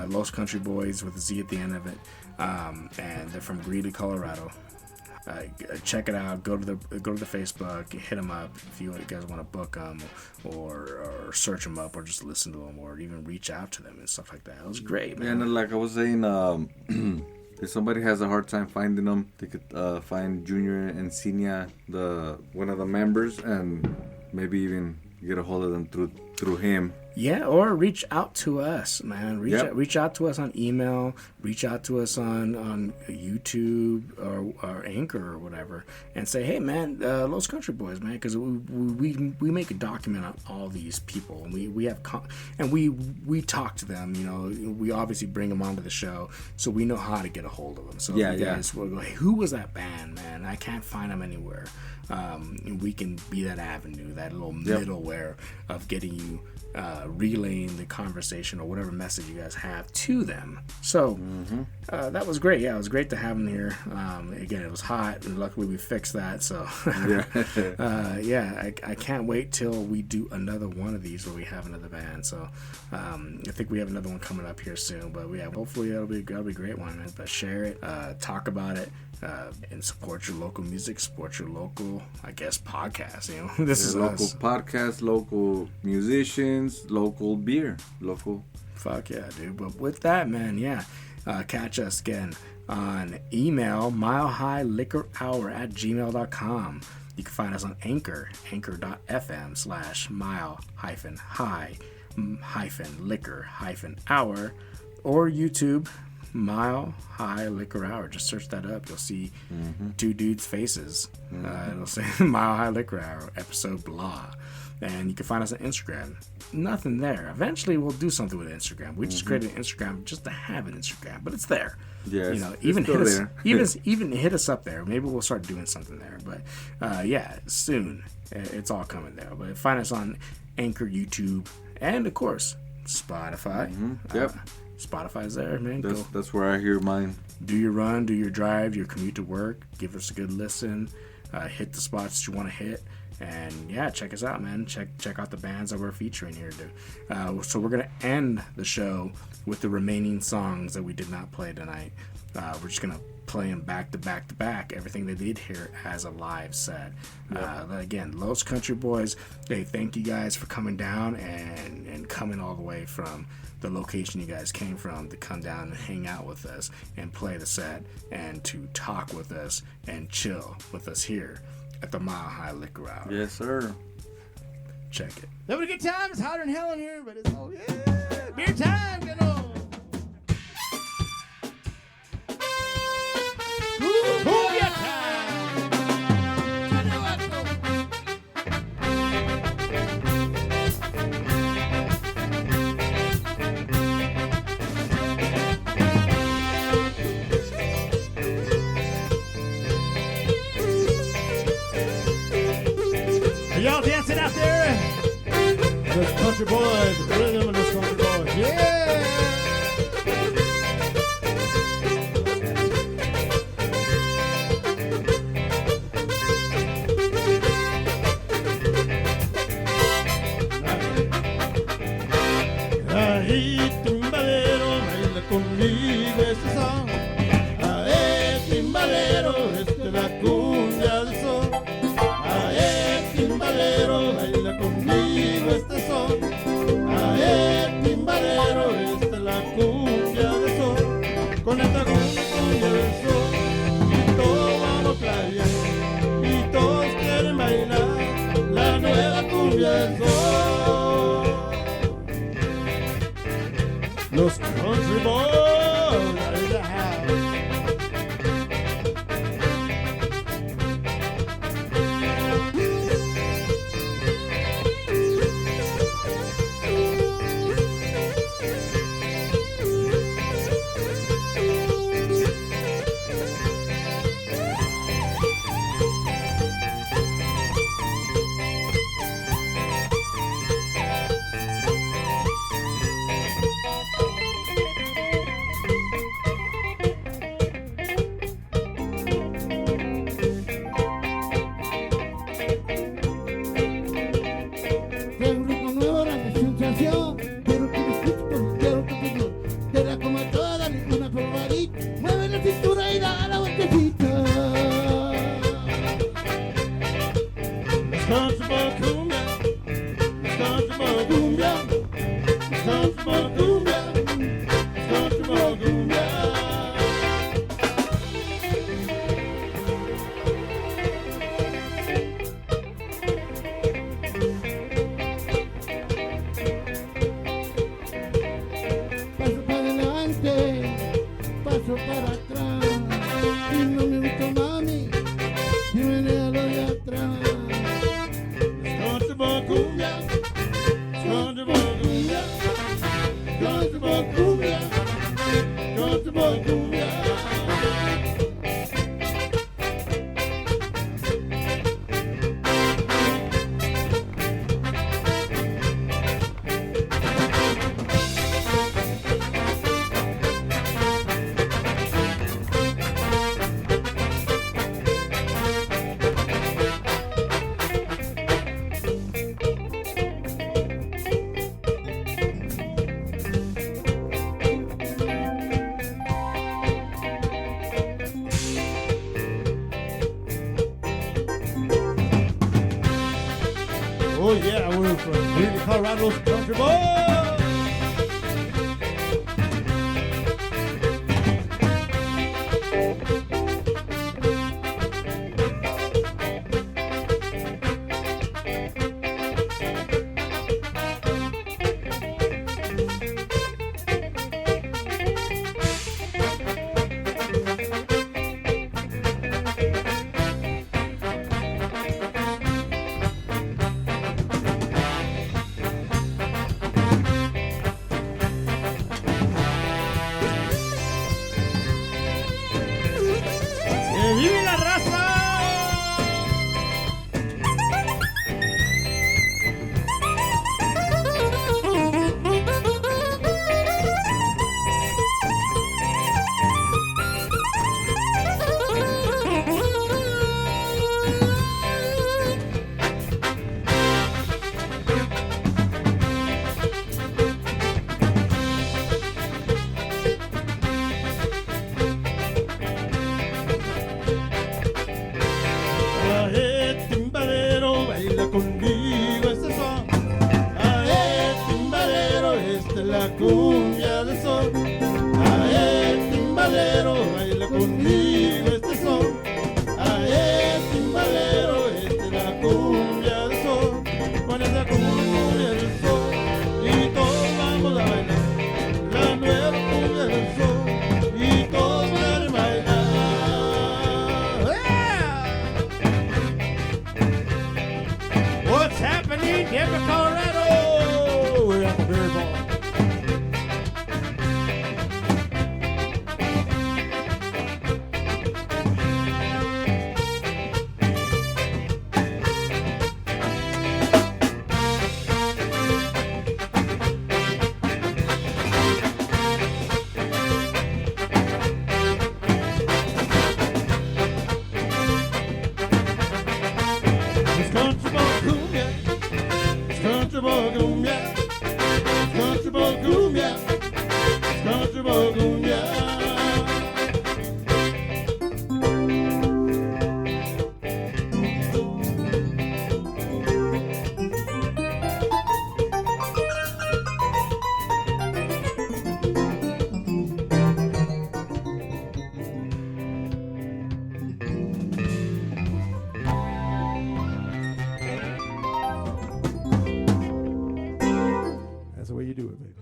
Los Country Boys with a Z at the end of it, and they're from Greely, Colorado. Check it out. Go to the Facebook. Hit them up if you guys want to book them, or search them up, or just listen to them, or even reach out to them and stuff like that. It was great, man. Yeah, and like I was saying, if somebody has a hard time finding them, they could find Junior Encinia, one of the members, and maybe even get a hold of them through him. Yeah, or reach out to us, man. Reach out to us on email. Reach out to us on YouTube or Anchor or whatever, and say, hey, man, Los Country Boys, man, because we make a document on all these people, and we have and we talk to them. You know, we obviously bring them onto the show, so we know how to get a hold of them. So you guys will go, hey, who was that band, man? I can't find them anywhere. And we can be that avenue, that little middleware of getting you relaying the conversation or whatever message you guys have to them. So that was great. Yeah, it was great to have them here. Again, it was hot, and luckily we fixed that. So I can't wait till we do another one of these where we have another band. So I think we have another one coming up here soon. But yeah, hopefully that'll be a great one, man. But share it, talk about it. And support your local music, support your local, I guess, podcast. You know, this is local us. Podcast, local musicians, local beer, local. Fuck yeah, dude! But with that, man, catch us again on email milehighliquorhour@gmail.com. You can find us on anchor.fm/mile-high-liquor-hour, or YouTube. Mile High Liquor Hour. Just search that up. You'll see two dudes' faces. It'll say Mile High Liquor Hour, episode blah. And you can find us on Instagram. Nothing there. Eventually, we'll do something with Instagram. We just created an Instagram just to have an Instagram, but it's there. Yeah, even hit us, even hit us up there. Maybe we'll start doing something there. But yeah, soon it's all coming there. But find us on Anchor, YouTube, and of course Spotify. Yep. Spotify's there, man. That's where I hear mine. Do your run, do your drive, your commute to work. Give us a good listen. Hit the spots you want to hit. And yeah, check us out, man. Check out the bands that we're featuring here, dude. So we're gonna end the show with the remaining songs that we did not play tonight. We're just gonna play them back to back to back. Everything they did here as a live set. Again, Los Country Boys. Hey, thank you guys for coming down and coming all the way from the location you guys came from to come down and hang out with us and play the set and to talk with us and chill with us here at the Mile High Liquor Hour. Yes, sir. Check it. Having a good time. It's hotter than hell in here, but it's all good. Beer time, get on. Booyah time. I know I Are y'all dancing out there? Those country boys, the rhythm of those country boys. Yeah! Ahí, timbalero, baila conmigo este son. Ahí, timbalero, esta es la cumbia del sol. Timbalero, baila conmigo este son. Ae, timbalero, esta es la cumbia del sol. Con esta cumbia del sol, y todos vamos a playa, y todos quieren bailar la nueva cumbia del sol. Los country boys are in the house. Oh yeah, we're from Greely, Colorado, country boys. Denver, Colorado. We're at the beer bar. That's the way you do it, baby.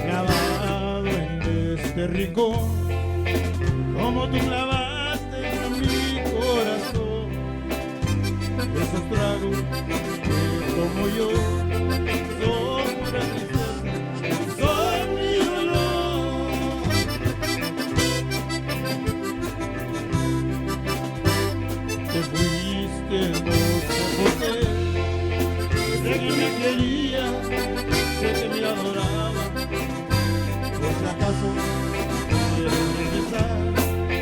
Clavado en este rincón, como tú clavaste en mi corazón, esos tragos que como yo son pura tristeza, son mi dolor. Te fuiste, no sé por qué, sé que me quería, sé que me adoraba. Por si acaso quieres regresar,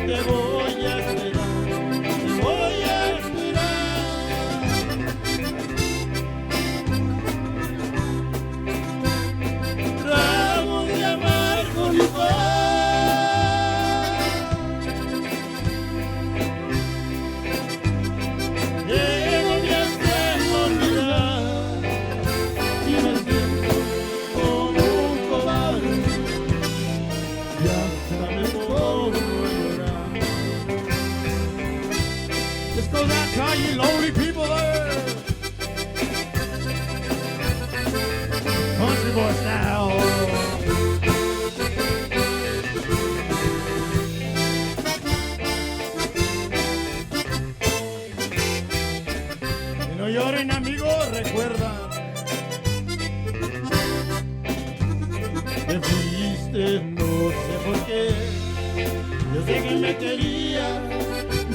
te voy a esperar, te voy a esperar. Trago de amargo licor, que no me hacen olvidar, y me siento como un cobarde. Just goes out to all you lonely people there. Country boy style. Y no lloren, amigos, recuerda. Te fuiste, no sé por qué. Yo sé que me quería,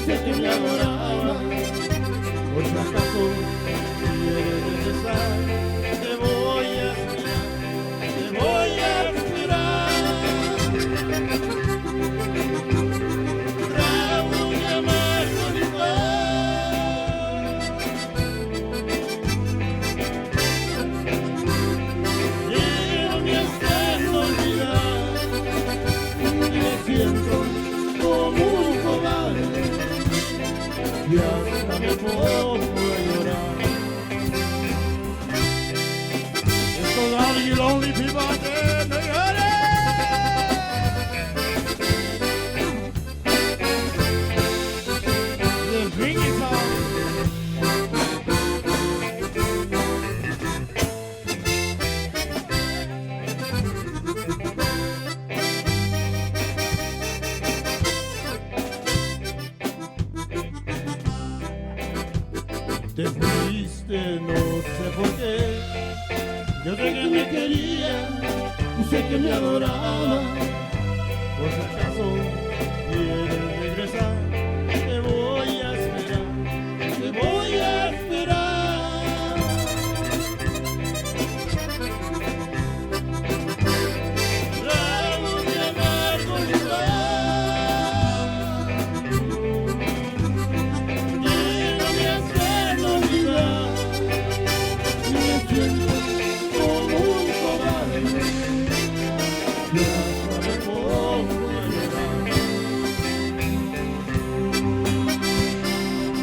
sé que me adoraba. Por si acaso quieres regresar, te voy a esperar, te voy a esperar. Trago de amargo licor, que no me hacen olvidar, y me siento como un cobarde, y hasta me pongo a llorar. It's for all you lonely people out there in the garden. The drinking song. Te fuiste, no sé por qué. Yo sé que me quería, sé que me adoraba. Por si acaso quieres regresar, te voy a esperar, te voy a esperar. Trago de amargo licor, que no me hacen olvidar, y me siento como un cobarde, y hasta me pongo a llorar.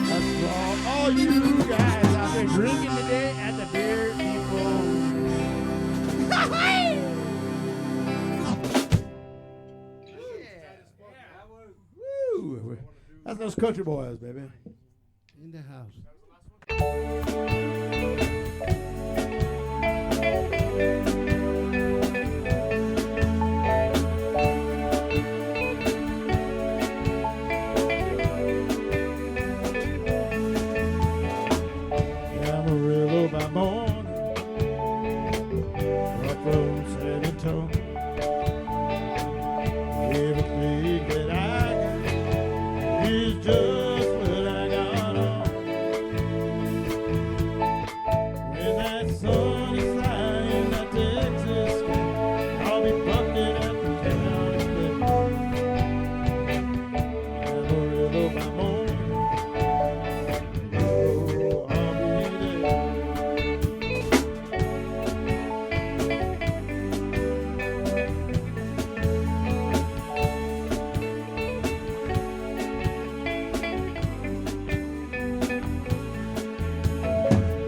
That's for all you guys out there drinking today at the beer depot. That's those country boys, baby. In the house. Amarillo by morning, rough road San Antonio. Everything that I got is just what I got on. When that sun is high in that Texas sky, I'll be bucking at the town of Amarillo by morning, oh, I'll be there.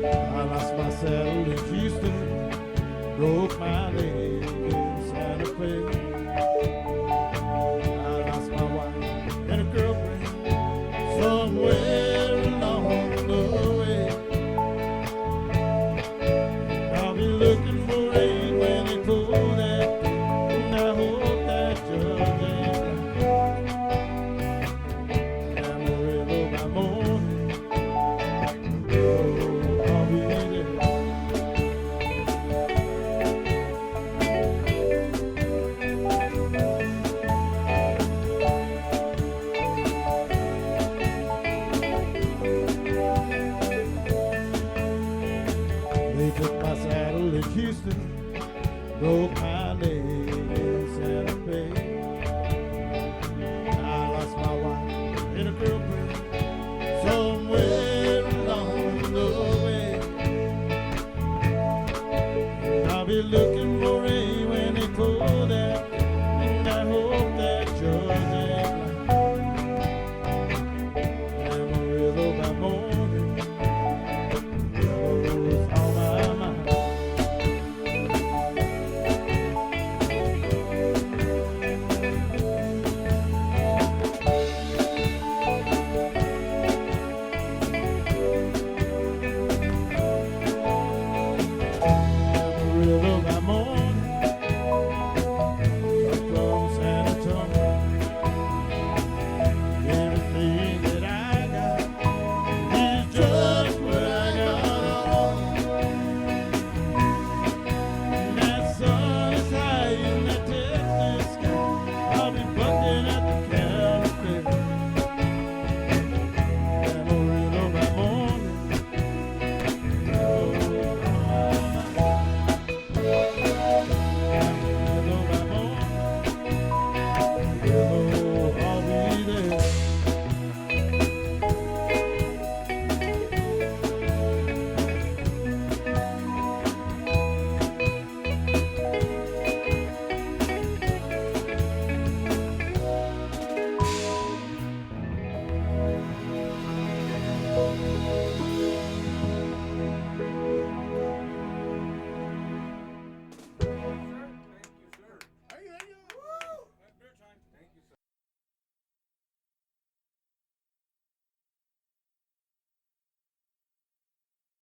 I lost my saddle in Houston, broke my leg in Santa Fe. I lost my wife and a girlfriend somewhere along the way. I'll be looking for rain when they pull that gate, and I hope that judge ain't right. Amarillo by morning, oh, I'll be there. They took my saddle in Houston, broke my leg